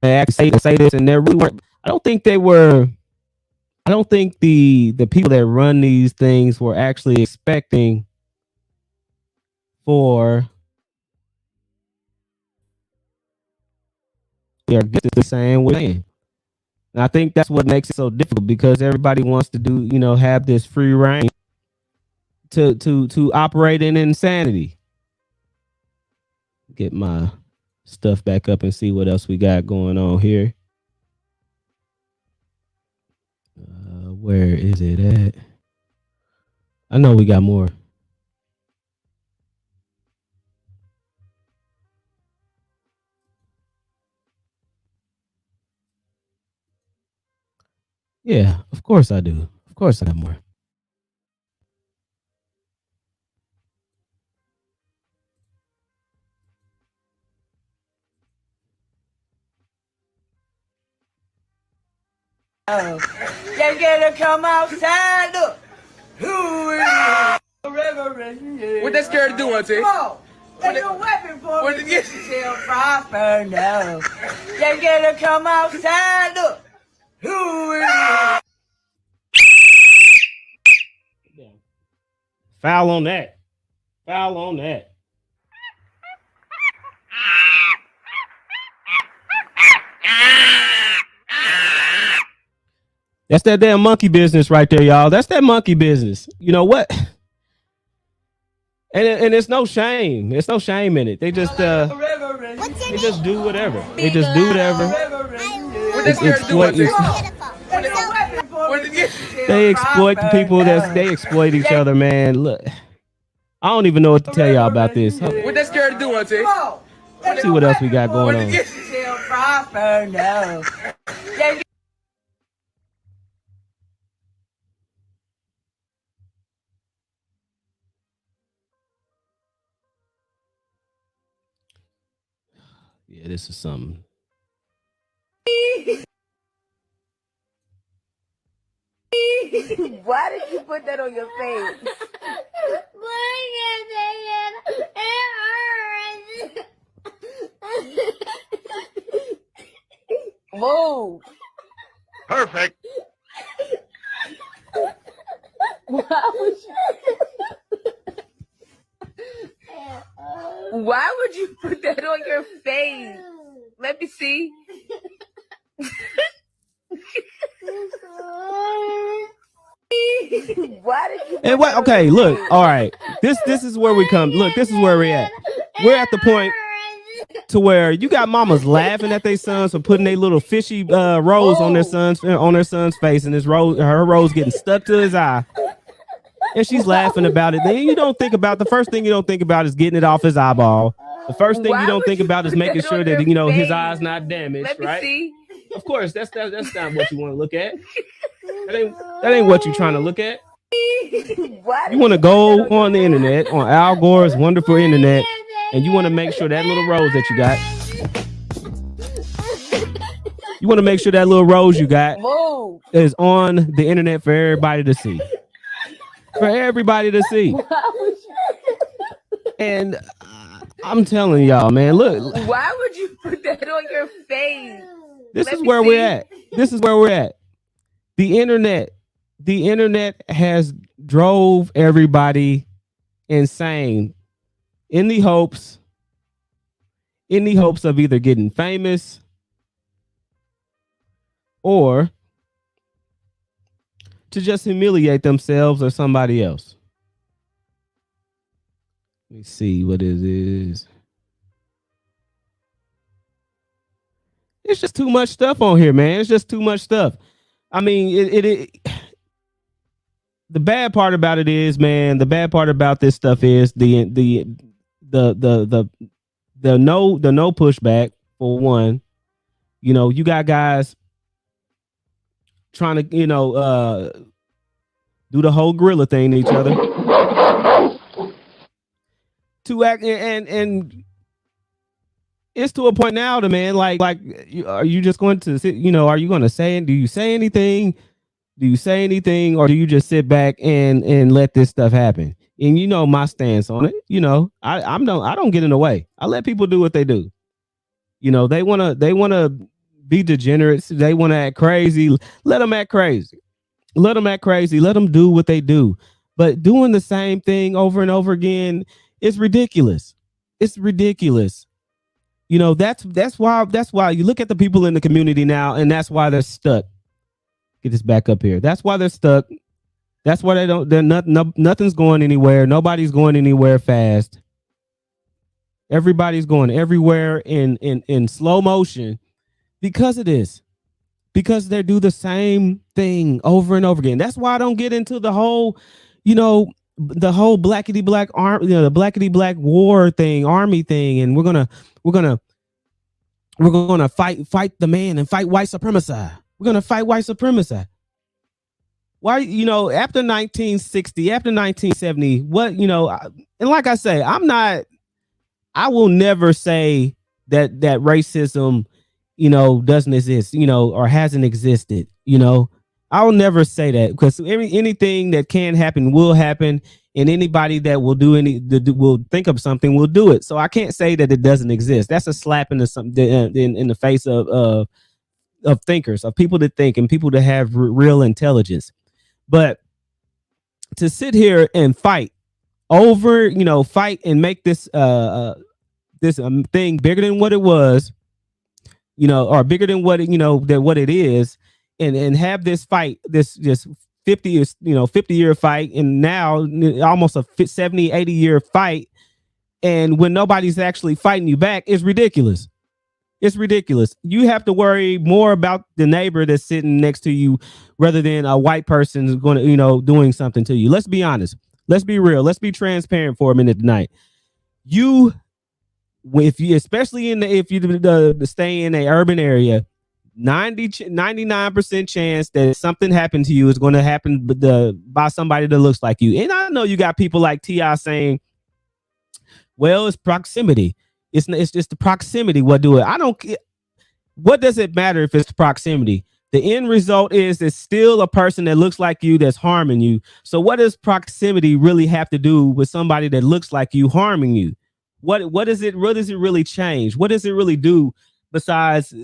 actually say this, and they really weren't. I don't think they were. I don't think the people that run these things were actually expecting for they're the same way. And I think that's what makes it so difficult, because everybody wants to do, have this free reign to operate in insanity. Get my stuff back up and see what else we got going on here. Where is it at? I know we got more. Yeah, of course I do. Of course I got more. They gotta come outside. Look, who is What that scared to do, Auntie? Come on. There's no weapon for me to shall prosper now. They gotta come outside. Look, who is Foul on that. Foul on that. That's that damn monkey business right there, y'all. That's that monkey business. You know what? And it's no shame. It's no shame in it. They just do whatever. They just do whatever. They exploit the people they exploit each other, man. Look, I don't even know what to tell y'all about this. What that scared to do, Auntie? Let's see what else we got going on. Yeah, this is something. Why did you put that on your face? Move. Perfect. Why would you put that on your face? Let me see. Why did you? And what? Okay, look. All right. This is where we come. Look, this is where we're at. We're at the point to where you got mamas laughing at their sons for putting their little fishy rose on their son's face, and her rose getting stuck to his eye, and she's laughing about it. Then you don't think about the first thing you don't think about is getting it off his eyeball. The first thing you don't think about is making sure that his eye's not damaged, right? See. Of course, that's not what you want to look at. That ain't what you're trying to look at. You want to go on the internet, on Al Gore's wonderful internet, and you want to make sure that little rose that you got. You want to make sure that little rose you got is on the internet for everybody to see. For everybody to see. And I'm telling y'all, man, look. Why would you put that on your face? This is where we're at. This is where we're at. The internet has drove everybody insane in the hopes of either getting famous or to just humiliate themselves or somebody else. Let me see what it is. It's just too much stuff on here, man. It's just too much stuff. I mean, the bad part about it is, man, the bad part about this stuff is the the no pushback for one. You know, you got guys trying to, you know, do the whole gorilla thing to each other to act, and it's to a point now to, man, like are you just going to sit, you know, are you going to say it? Do you say anything? Or do you just sit back and let this stuff happen? And you know my stance on it. You know, I don't get in the way. I let people do what they do. You know, they wanna be degenerates. They want to act crazy. Let them act crazy. Let them do what they do. But doing the same thing over and over again is ridiculous. It's ridiculous. You know, that's why you look at the people in the community now, and that's why they're stuck. Get this back up here. That's why they're stuck. That's why nothing's going anywhere. Nobody's going anywhere fast. Everybody's going everywhere in slow motion because of this. Because they do the same thing over and over again. That's why I don't get into the whole, you know, the whole blackity black arm, you know, the blackity black war thing, army thing, and we're gonna fight the man and fight white supremacy. We're gonna fight white supremacy. Why, you know, after 1960, after 1970, what, you know, and like I say, I will never say that racism, you know, doesn't exist, you know, or hasn't existed. You know, I will never say that, because anything that can happen will happen, and anybody that will will think of something will do it. So I can't say that it doesn't exist. That's a slap in the face of thinkers, of people that think and people that have real intelligence. But to sit here and fight over, you know, fight and make this thing bigger than what it was, you know, or bigger than what it, you know, than what it is, and have this fight, this 50 years, you know, 50-year fight, and now almost a 70, 80-year fight, and when nobody's actually fighting you back, is ridiculous. It's ridiculous. You have to worry more about the neighbor that's sitting next to you rather than a white person who's going to, you know, doing something to you. Let's be honest. Let's be real. Let's be transparent for a minute tonight. Especially if you stay in an urban area, 99% chance that something happened to you is going to happen by somebody that looks like you. And I know you got people like T.I. saying, well, it's proximity. It's just the proximity. What does it matter if it's proximity? The end result is it's still a person that looks like you that's harming you. So what does proximity really have to do with somebody that looks like you harming you? What does it really change? What does it really do besides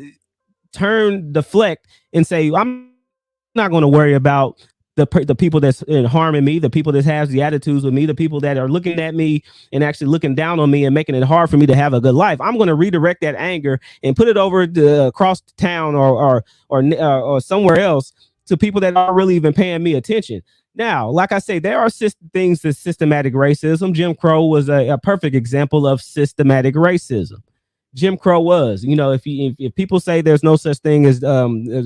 deflect and say, I'm not going to worry about the people that's harming me, the people that has the attitudes with me, the people that are looking at me and actually looking down on me and making it hard for me to have a good life. I'm going to redirect that anger and put it over across the town or somewhere else to people that aren't really even paying me attention. Now, like I say, there are things that systematic racism. Jim Crow was a perfect example of systematic racism. Jim Crow was, you know, if people say there's no such thing as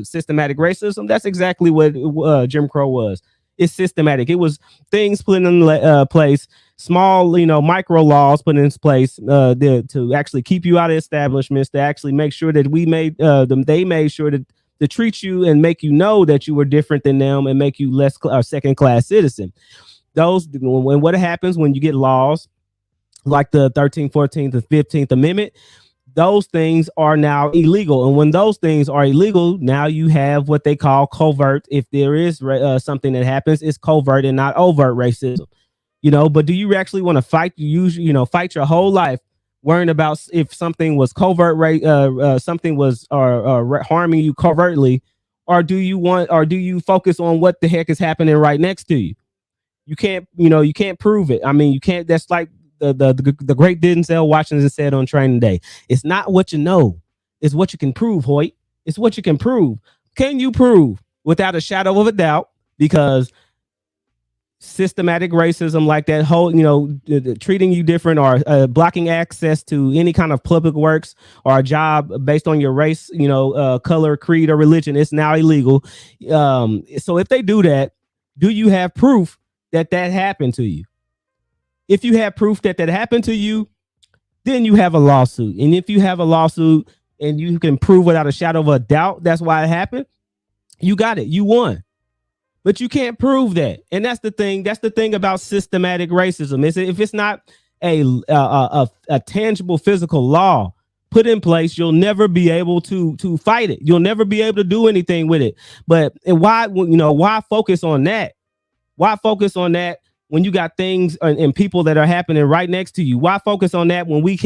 systematic racism, that's exactly what Jim Crow was. It's systematic. It was things put in place, small, you know, micro laws put in place to actually keep you out of establishments, to actually make sure that they made sure to treat you and make you know that you were different than them and make you less second-class citizen. What happens when you get laws like the 13th, 14th, and 15th Amendment, those things are now illegal. And when those things are illegal, now you have what they call covert. If there is something that happens, it's covert and not overt racism. You know, but do you actually want to fight your whole life worrying about if something was covert, something was harming you covertly, or do you focus on what the heck is happening right next to you? You can't prove it. I mean, you can't. That's like the great Denzel Washington said on Training Day. It's not what you know, it's what you can prove, Hoyt. It's what you can prove. Can you prove without a shadow of a doubt? Because systematic racism like that whole, you know, treating you different or blocking access to any kind of public works or a job based on your race, you know, color, creed, or religion, it's now illegal. So if they do that, do you have proof that happened to you? If you have proof that happened to you, then you have a lawsuit. And if you have a lawsuit and you can prove without a shadow of a doubt that's why it happened, you got it. You won. But you can't prove that. And that's the thing. That's the thing about systematic racism. Is if it's not a tangible physical law put in place, you'll never be able to fight it. You'll never be able to do anything with it. But why focus on that? Why focus on that when you got things and people that are happening right next to you? Why focus on that when we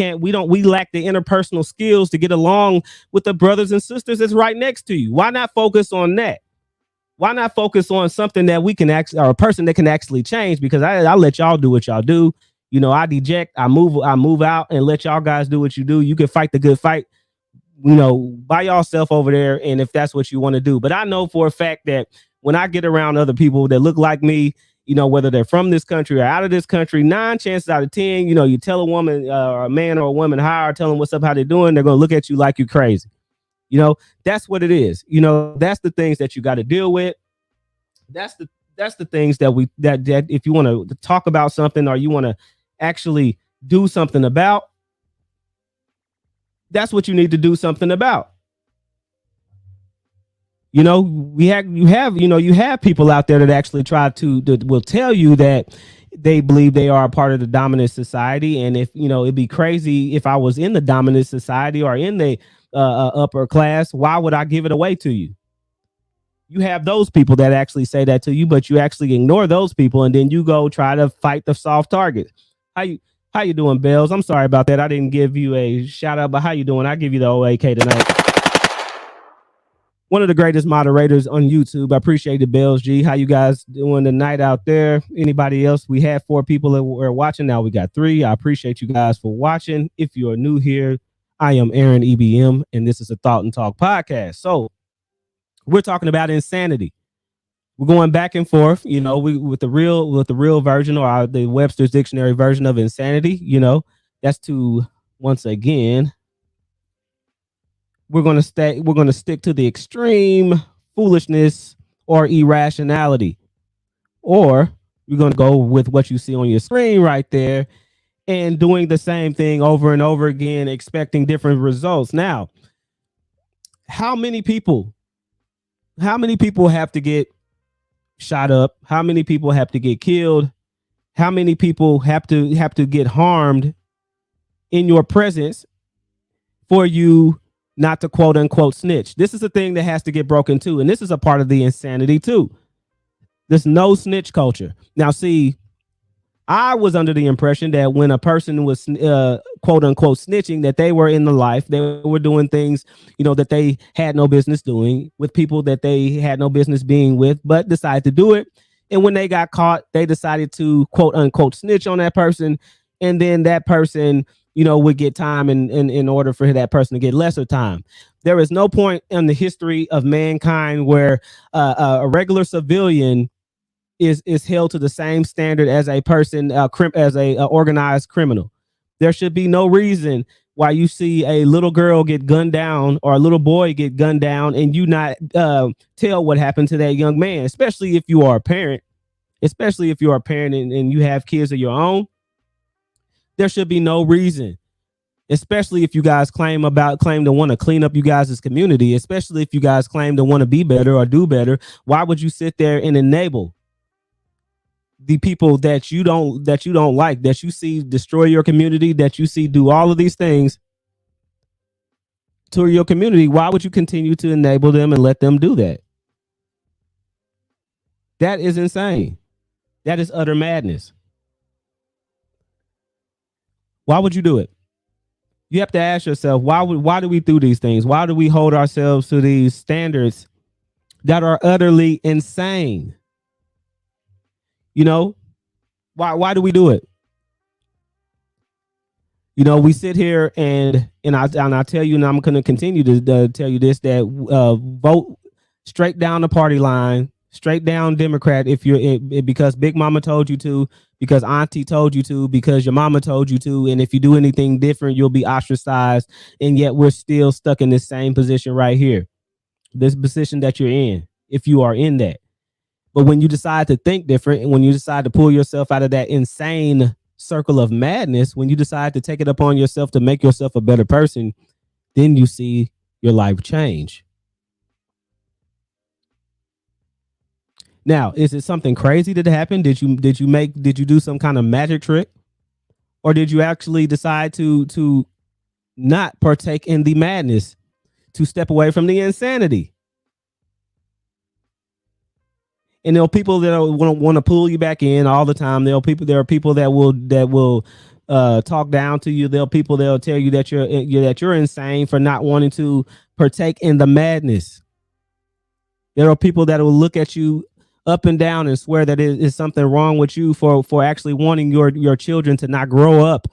lack the interpersonal skills to get along with the brothers and sisters that's right next to you? Why not focus on that? Why not focus on something that we can actually, or a person that can actually change? Because I'll let y'all do what y'all do. I deject, I move out and let y'all guys do what you do. You can fight the good fight, by yourself over there. And if that's what you want to do. But I know for a fact that when I get around other people that look like me, whether they're from this country or out of this country, 9 chances out of 10, you tell a woman or a man or a woman hi, or tell them what's up, how they're doing, they're going to look at you like you're crazy. That's what it is. That's the things that you got to deal with. That's the things that if you want to talk about something or you want to actually do something about, that's what you need to do something about. You have people out there that actually will tell you that they believe they are a part of the dominant society. And if, it'd be crazy if I was in the dominant society or in the upper class, why would I give it away to you? You have those people that actually say that to you, but you actually ignore those people. And then you go try to fight the soft target. How you doing, Bells? I'm sorry about that. I didn't give you a shout out, but how you doing? I give you the OAK tonight. One of the greatest moderators on YouTube. I appreciate it, Bells G. How you guys doing tonight out there? Anybody else? We had 4 people that were watching. Now we got 3. I appreciate you guys for watching. If you are new here, I am Aaron EBM, and this is a Thought and Talk podcast. So we're talking about insanity. We're going back and forth, with the real version or the Webster's Dictionary version of insanity. That's to, once again, we're going to stick to the extreme foolishness or irrationality, or we're going to go with what you see on your screen right there and doing the same thing over and over again, expecting different results. Now, how many people have to get shot up? How many people have to get killed? How many people have to get harmed in your presence for you not to quote unquote snitch? This is a thing that has to get broken too. And this is a part of the insanity too. This no snitch culture. Now, see, I was under the impression that when a person was quote unquote snitching, that they were in the life, they were doing things, that they had no business doing with people that they had no business being with, but decided to do it. And when they got caught, they decided to quote unquote snitch on that person. And then that person, would get time in order for that person to get lesser time. There is no point in the history of mankind where a regular civilian is held to the same standard as a person, as a organized criminal. There should be no reason why you see a little girl get gunned down or a little boy get gunned down and you not tell what happened to that young man, especially if you are a parent, and you have kids of your own. There should be no reason, especially if you guys claim to want to clean up you guys' community, especially if you guys claim to want to be better or do better. Why would you sit there and enable the people that you don't like, that you see destroy your community, that you see do all of these things to your community? Why would you continue to enable them and let them do that? That is insane. That is utter madness. Why would you do it? You have to ask yourself, why do we do these things? Why do we hold ourselves to these standards that are utterly insane? Why do we do it? We sit here and I tell you, and I'm going to continue to tell you this, that vote straight down the party line, straight down Democrat if you're because Big Mama told you to, because Auntie told you to, because your mama told you to, and if you do anything different, you'll be ostracized. And yet we're still stuck in this same position right here, this position that you're in, if you are in that. But when you decide to think different, and when you decide to pull yourself out of that insane circle of madness, when you decide to take it upon yourself to make yourself a better person, then you see your life change. Now, is it something crazy that happened? Did you do some kind of magic trick? Or did you actually decide to not partake in the madness, to step away from the insanity? And there are people that want to pull you back in all the time. There are people that will talk down to you. There are people that will tell you that you're insane for not wanting to partake in the madness. There are people that will look at you up and down and swear that it is something wrong with you for actually wanting your children to not grow up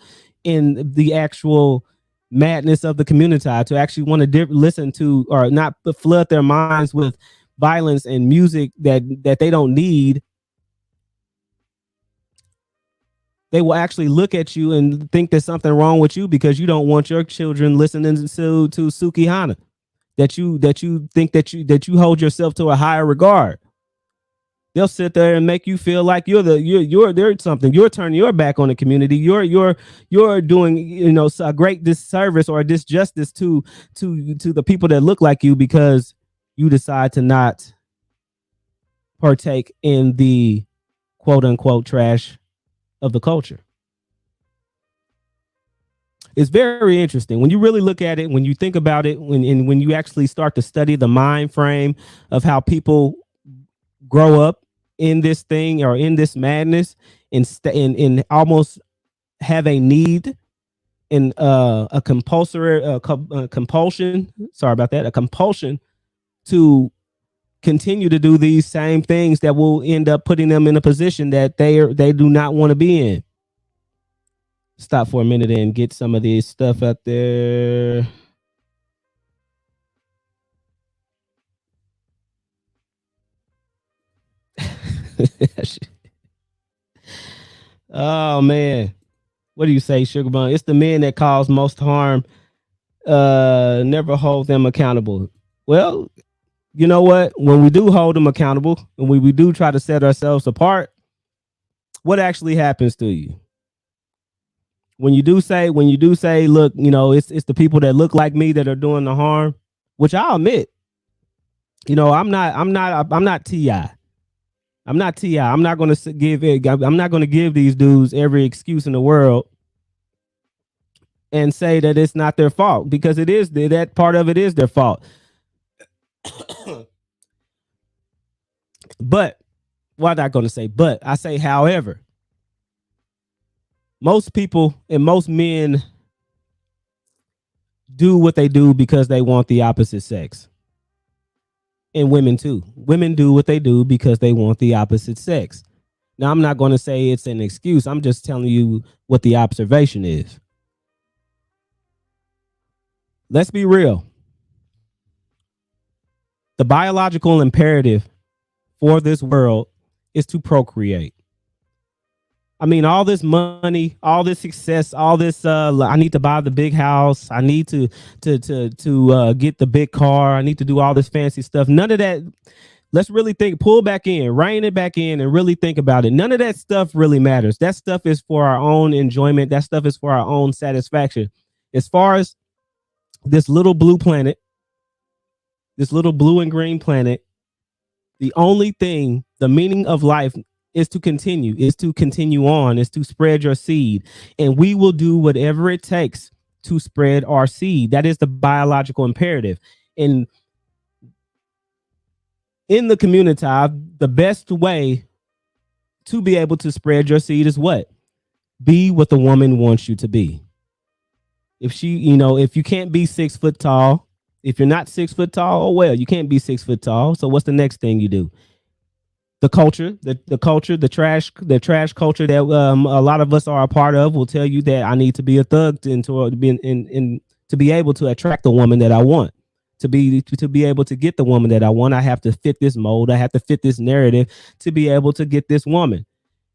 in the actual madness of the community, to actually want to listen to or not flood their minds with violence and music that they don't need. They will actually look at you and think there's something wrong with you because you don't want your children listening to Suki Hana, that you think that you hold yourself to a higher regard. They'll sit there and make you feel like you're something. You're turning your back on the community. You're doing a great disservice or a disjustice to the people that look like you because you decide to not partake in the quote unquote trash of the culture. It's very interesting when you really look at it, when you think about it, when you actually start to study the mind frame of how people grow up in this thing or in this madness and almost have a need in a compulsion. Sorry about that. A compulsion to continue to do these same things that will end up putting them in a position that they do not want to be in. Stop for a minute and get some of this stuff out there. Oh man, what do you say, Sugar Bun? It's the men that cause most harm. Never hold them accountable. Well, you know what? When we do hold them accountable and we do try to set ourselves apart, what actually happens to you? When you do say, look, it's the people that look like me that are doing the harm, which I'll admit, I'm not T.I. I'm not T.I. I'm not going to give these dudes every excuse in the world and say that it's not their fault, because it is. That part of it is their fault. But why am I going to say but? I say however. Most people and most men do what they do because they want the opposite sex. And women too. Women do what they do because they want the opposite sex. Now, I'm not going to say it's an excuse. I'm just telling you what the observation is. Let's be real. The biological imperative for this world is to procreate. I mean, all this money, all this success, all this, I need to buy the big house. I need to get the big car. I need to do all this fancy stuff. None of that. Let's really think, pull back in, rein it back in and really think about it. None of that stuff really matters. That stuff is for our own enjoyment. That stuff is for our own satisfaction. As far as this little blue planet, this little blue and green planet, the only thing, the meaning of life is to continue on, is to spread your seed. And we will do whatever it takes to spread our seed. That is the biological imperative. And in the community, the best way to be able to spread your seed is what? Be what the woman wants you to be. If she, if you can't be 6 foot tall, if you're not 6 foot tall, oh well, you can't be 6 foot tall. So what's the next thing you do? The culture, the trash culture that a lot of us are a part of will tell you that I need to be a thug to be able to attract the woman that I want. To be able to get the woman that I want, I have to fit this mold. I have to fit this narrative to be able to get this woman.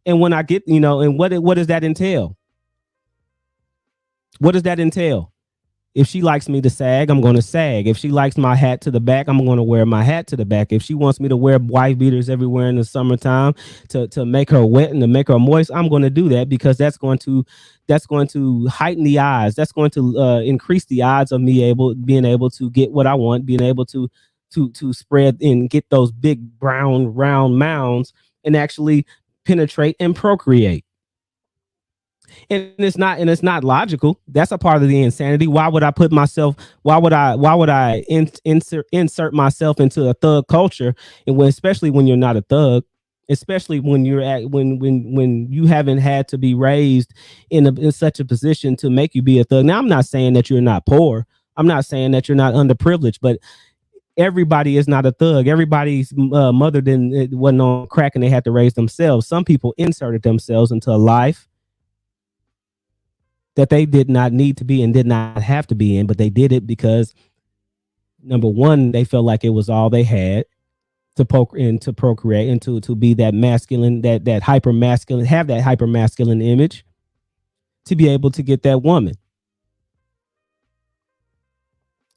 And when I get, and what does that entail? What does that entail? If she likes me to sag, I'm going to sag. If she likes my hat to the back, I'm going to wear my hat to the back. If she wants me to wear wife beaters everywhere in the summertime to make her wet and to make her moist, I'm going to do that, because that's going to heighten the odds. That's going to increase the odds of me being able to get what I want, being able to spread and get those big brown round mounds and actually penetrate and procreate. And it's not logical. That's a part of the insanity. Why would I insert myself into a thug culture? And especially when you're not a thug, especially when you haven't had to be raised in such a position to make you be a thug. Now, I'm not saying that you're not poor. I'm not saying that you're not underprivileged, but everybody is not a thug. Everybody's mother wasn't on crack and they had to raise themselves. Some people inserted themselves into a life that they did not need to be and did not have to be in, but they did it because, number one, they felt like it was all they had to procreate and to be that masculine, that hyper masculine, have that hyper masculine image to be able to get that woman.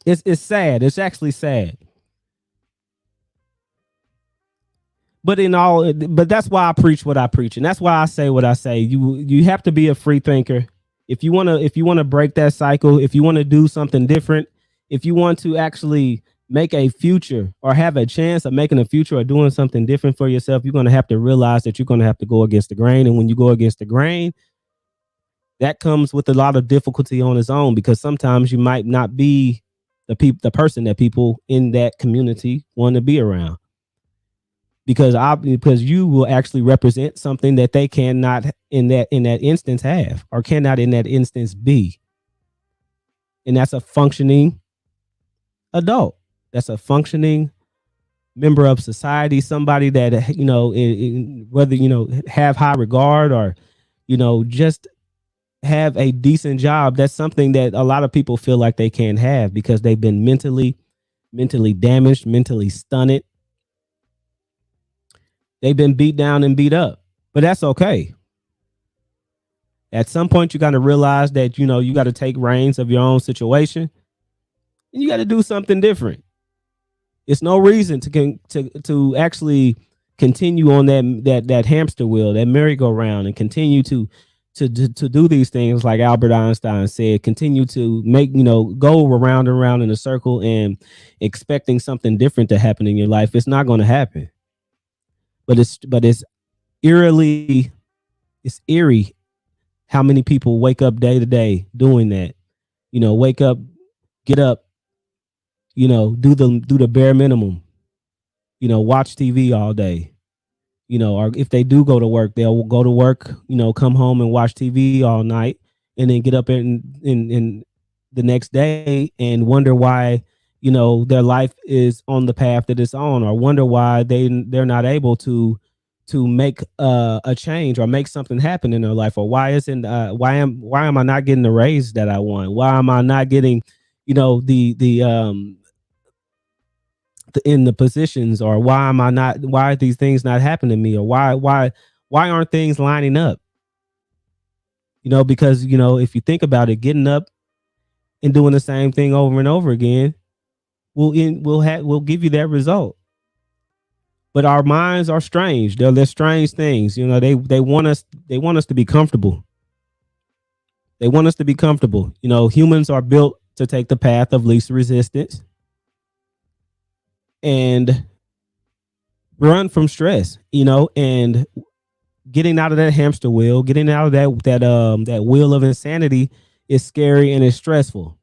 It's sad. It's actually sad. But that's why I preach what I preach, and that's why I say what I say. You have to be a free thinker. If you want to break that cycle, if you want to do something different, if you want to actually make a future or have a chance of making a future or doing something different for yourself, you're going to have to realize that you're going to have to go against the grain. And when you go against the grain, that comes with a lot of difficulty on its own, because sometimes you might not be the person that people in that community want to be around. Because you will actually represent something that they cannot in that instance have, or cannot in that instance be. And that's a functioning adult. That's a functioning member of society, somebody that, whether, have high regard or, just have a decent job. That's something that a lot of people feel like they can't have because they've been mentally damaged, mentally stunted. They've been beat down and beat up, but that's okay. At some point, you got to realize that, you got to take reins of your own situation and you got to do something different. It's no reason to actually continue on that hamster wheel, that merry-go-round, and continue to do these things like Albert Einstein said, continue to make, go around and around in a circle and expecting something different to happen in your life. It's not going to happen. But it's eerie how many people wake up day to day doing that. Wake up, get up, do the bare minimum. Watch TV all day. Or if they do go to work, they'll go to work, come home and watch TV all night, and then get up in the next day and wonder why their life is on the path that it's on, or wonder why they're not able to make a change or make something happen in their life, or why am I not getting the raise that I want? Why am I not getting the in the positions, or why are these things not happening to me, or why aren't things lining up? Because if you think about it, getting up and doing the same thing over and over again will give you that result. But our minds are strange. They're strange things. They want us to be comfortable. They want us to be comfortable. Humans are built to take the path of least resistance and run from stress, and getting out of that hamster wheel, getting out of that wheel of insanity is scary and it's stressful.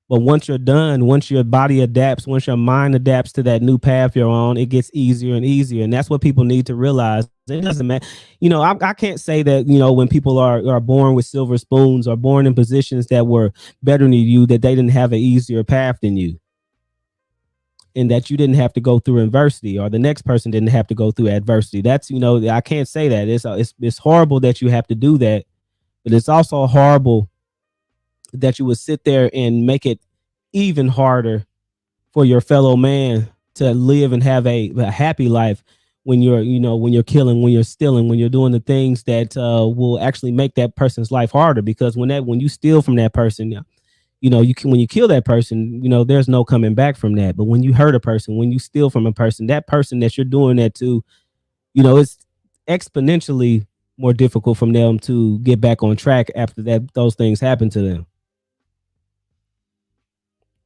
But once you're done, once your body adapts, once your mind adapts to that new path you're on, it gets easier and easier. And that's what people need to realize. It doesn't matter. I can't say that, when people are born with silver spoons or born in positions that were better than you, that they didn't have an easier path than you. And that you didn't have to go through adversity, or the next person didn't have to go through adversity. That's, I can't say that. It's horrible that you have to do that. But it's also horrible that you would sit there and make it even harder for your fellow man to live and have a happy life when you're killing, when you're stealing, when you're doing the things that will actually make that person's life harder. Because when you steal from that person, you can, when you kill that person, there's no coming back from that. But when you hurt a person, when you steal from a person, that person that you're doing that to, it's exponentially more difficult from them to get back on track after that those things happen to them.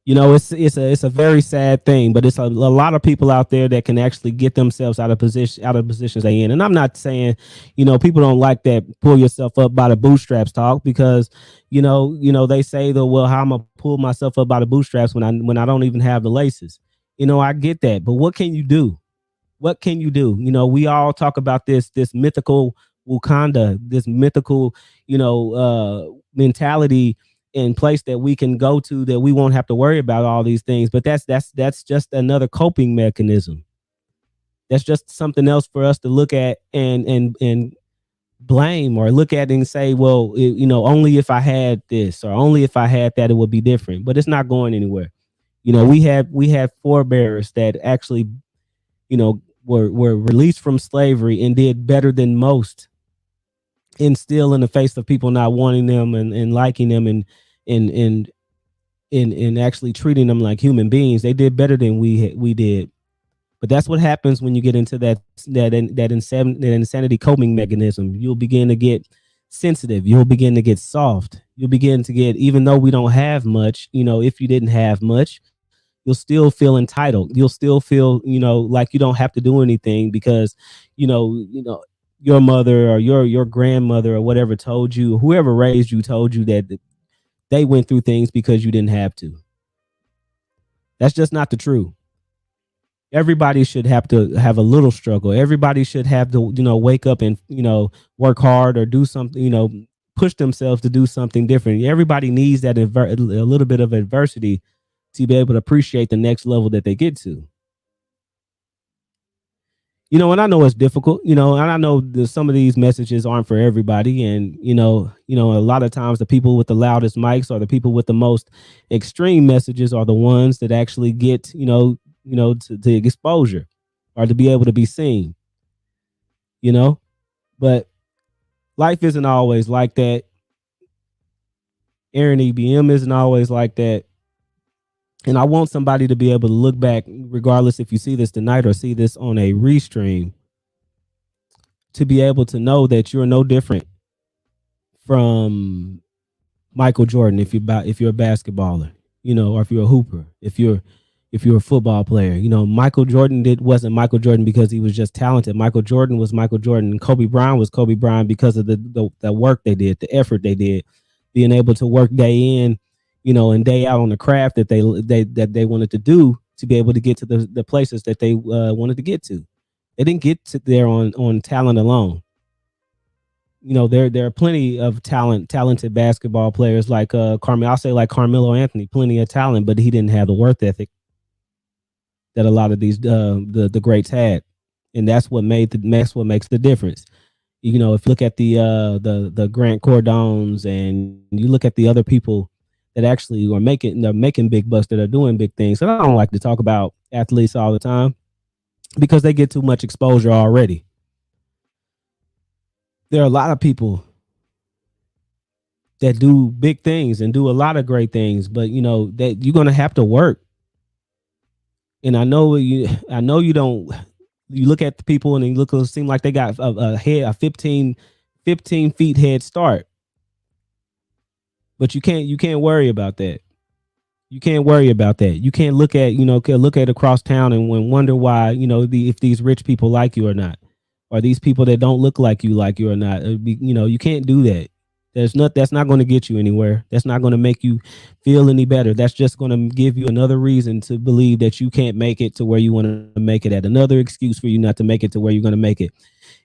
It's a very sad thing, but it's a lot of people out there that can actually get themselves out of positions they in. And I'm not saying, people don't like that pull yourself up by the bootstraps talk, because, they say that, well, how I'm gonna pull myself up by the bootstraps when I don't even have the laces. I get that, but what can you do? What can you do? We all talk about this mythical Wakanda, this mythical, mentality in place that we can go to, that we won't have to worry about all these things. But that's just another coping mechanism. That's just something else for us to look at and blame, or look at and say, well, only if I had this, or only if I had that, it would be different. But it's not going anywhere. We had forebears that actually, were released from slavery and did better than most, and still in the face of people not wanting them and liking them and actually treating them like human beings, they did better than we did. But that's what happens when you get into that insanity coping mechanism. You'll begin to get sensitive. You'll begin to get soft. You'll begin to get, even though we don't have much, if you didn't have much, you'll still feel entitled. You'll still feel, like you don't have to do anything because, your mother or your grandmother or whatever told you, whoever raised you told you that they went through things because you didn't have to. That's just not the truth. Everybody should have to have a little struggle. Everybody should have to, wake up and, work hard or do something, push themselves to do something different. Everybody needs that a little bit of adversity to be able to appreciate the next level that they get to. And I know it's difficult, and I know that some of these messages aren't for everybody. And, a lot of times the people with the loudest mics or the people with the most extreme messages are the ones that actually get, to exposure or to be able to be seen, but life isn't always like that. Aaron EBM isn't always like that. And I want somebody to be able to look back, regardless if you see this tonight or see this on a restream, to be able to know that you're no different from Michael Jordan if you're a basketballer, or if you're a hooper, if you're a football player. Michael Jordan wasn't Michael Jordan because he was just talented. Michael Jordan was Michael Jordan, and Kobe Bryant was Kobe Bryant because of the work they did, the effort they did, being able to work day in, and day out on the craft that they wanted to do, to be able to get to the places that they wanted to get to. They didn't get to there on talent alone. There are plenty of talented basketball players like I'll say like Carmelo Anthony, plenty of talent, but he didn't have the work ethic that a lot of these the greats had, and that's what makes the difference. If you look at the Grant Cardones, and you look at the other people that actually are making big bucks, that are doing big things. And I don't like to talk about athletes all the time because they get too much exposure already. There are a lot of people that do big things and do a lot of great things, but that you're gonna have to work. And I know you don't. You look at the people and it seem like they got a 15 feet head start. But you can't worry about that. You can't worry about that. You can't look at across town and wonder why, if these rich people like you or not, or these people that don't look like you or not. You can't do that. That's not going to get you anywhere. That's not going to make you feel any better. That's just going to give you another reason to believe that you can't make it to where you want to make it at. Another excuse for you not to make it to where you're going to make it.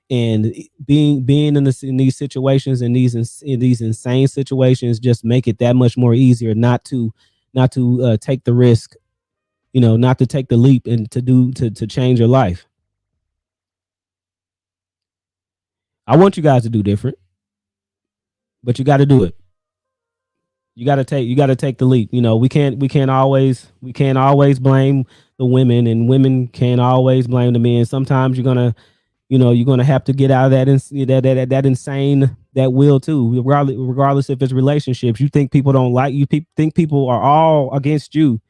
And being in these situations, in these insane situations, just make it that much more easier not to take the risk, not to take the leap and to change your life. I want you guys to do different, but you got to do it. You got to take the leap. We can't always blame the women, and women can't always blame the men. Sometimes you're gonna have to get out of that insane that will too, regardless if it's relationships. You think people don't like you, think people are all against you.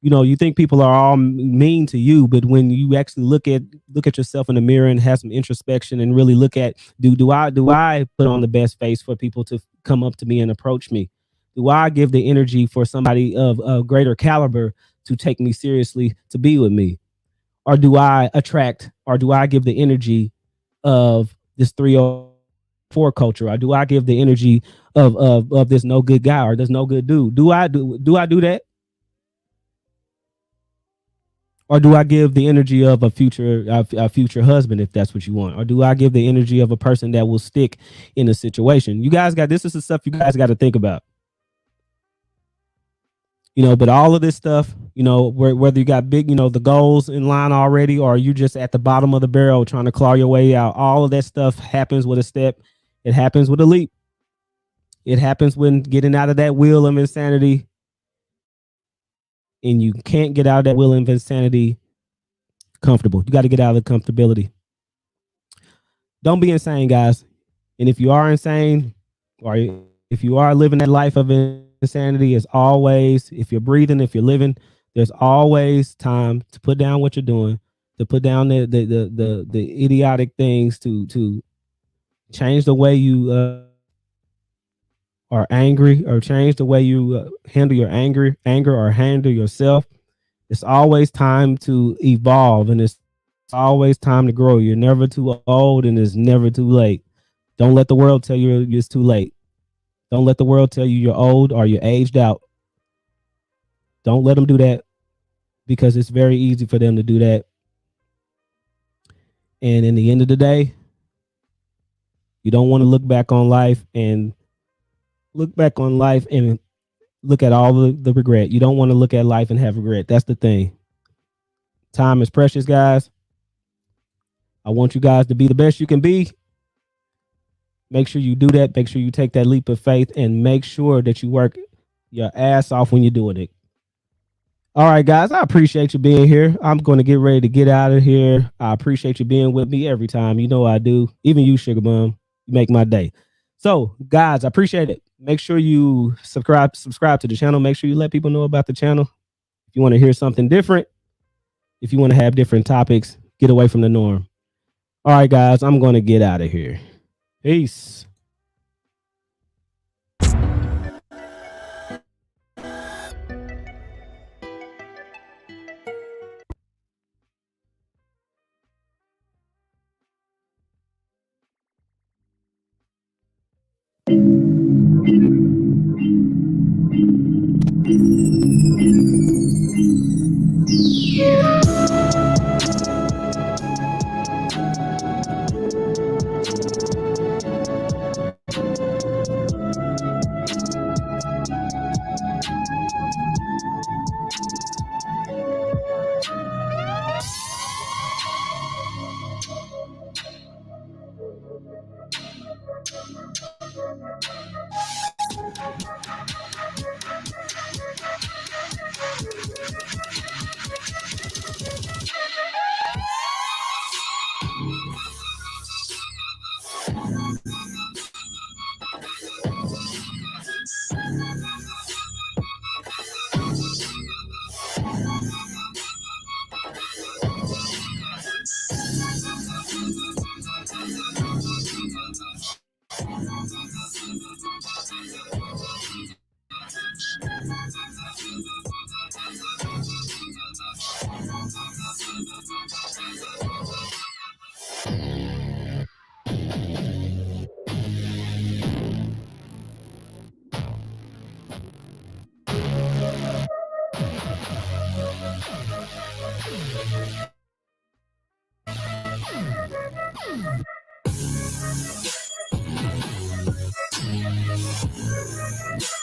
You know, you think people are all mean to you, but when you actually look at yourself in the mirror and have some introspection and really look at, do I put on the best face for people to come up to me and approach me? Do I give the energy for somebody of a greater caliber to take me seriously, to be with me? Or do I attract, or do I give the energy of this 304 culture? Or do I give the energy of this no good guy or this no good dude? Do I do that? Or do I give the energy of a future husband, if that's what you want? Or do I give the energy of a person that will stick in a situation? You guys got, this is the stuff you guys got to think about. You know, but all of this stuff, you know, whether you got big, you know, the goals in line already, or you just at the bottom of the barrel trying to claw your way out, all of that stuff happens with a step. It happens with a leap. It happens when getting out of that wheel of insanity. And you can't get out of that wheel of insanity comfortable. You got to get out of the comfortability. Don't be insane, guys. And if you are insane, or if you are living that life of insanity, as always, if you're breathing, if you're living, there's always time to put down what you're doing, to put down the idiotic things, to change the way you are angry, or change the way you handle your anger, or handle yourself. It's always time to evolve, and it's always time to grow. You're never too old, and it's never too late. Don't let the world tell you it's too late. Don't let the world tell you you're old or you're aged out. Don't let them do that, because it's very easy for them to do that. And in the end of the day, you don't want to look back on life and look at all the regret. You don't want to look at life and have regret. That's the thing. Time is precious, guys. I want you guys to be the best you can be. Make sure you do that. Make sure you take that leap of faith, and make sure that you work your ass off when you're doing it. All right, guys, I appreciate you being here. I'm going to get ready to get out of here. I appreciate you being with me every time. You know I do. Even you, Sugar Bum. You make my day. So, guys, I appreciate it. Make sure you subscribe to the channel. Make sure you let people know about the channel. If you want to hear something different, if you want to have different topics, get away from the norm. All right, guys, I'm going to get out of here. Peace.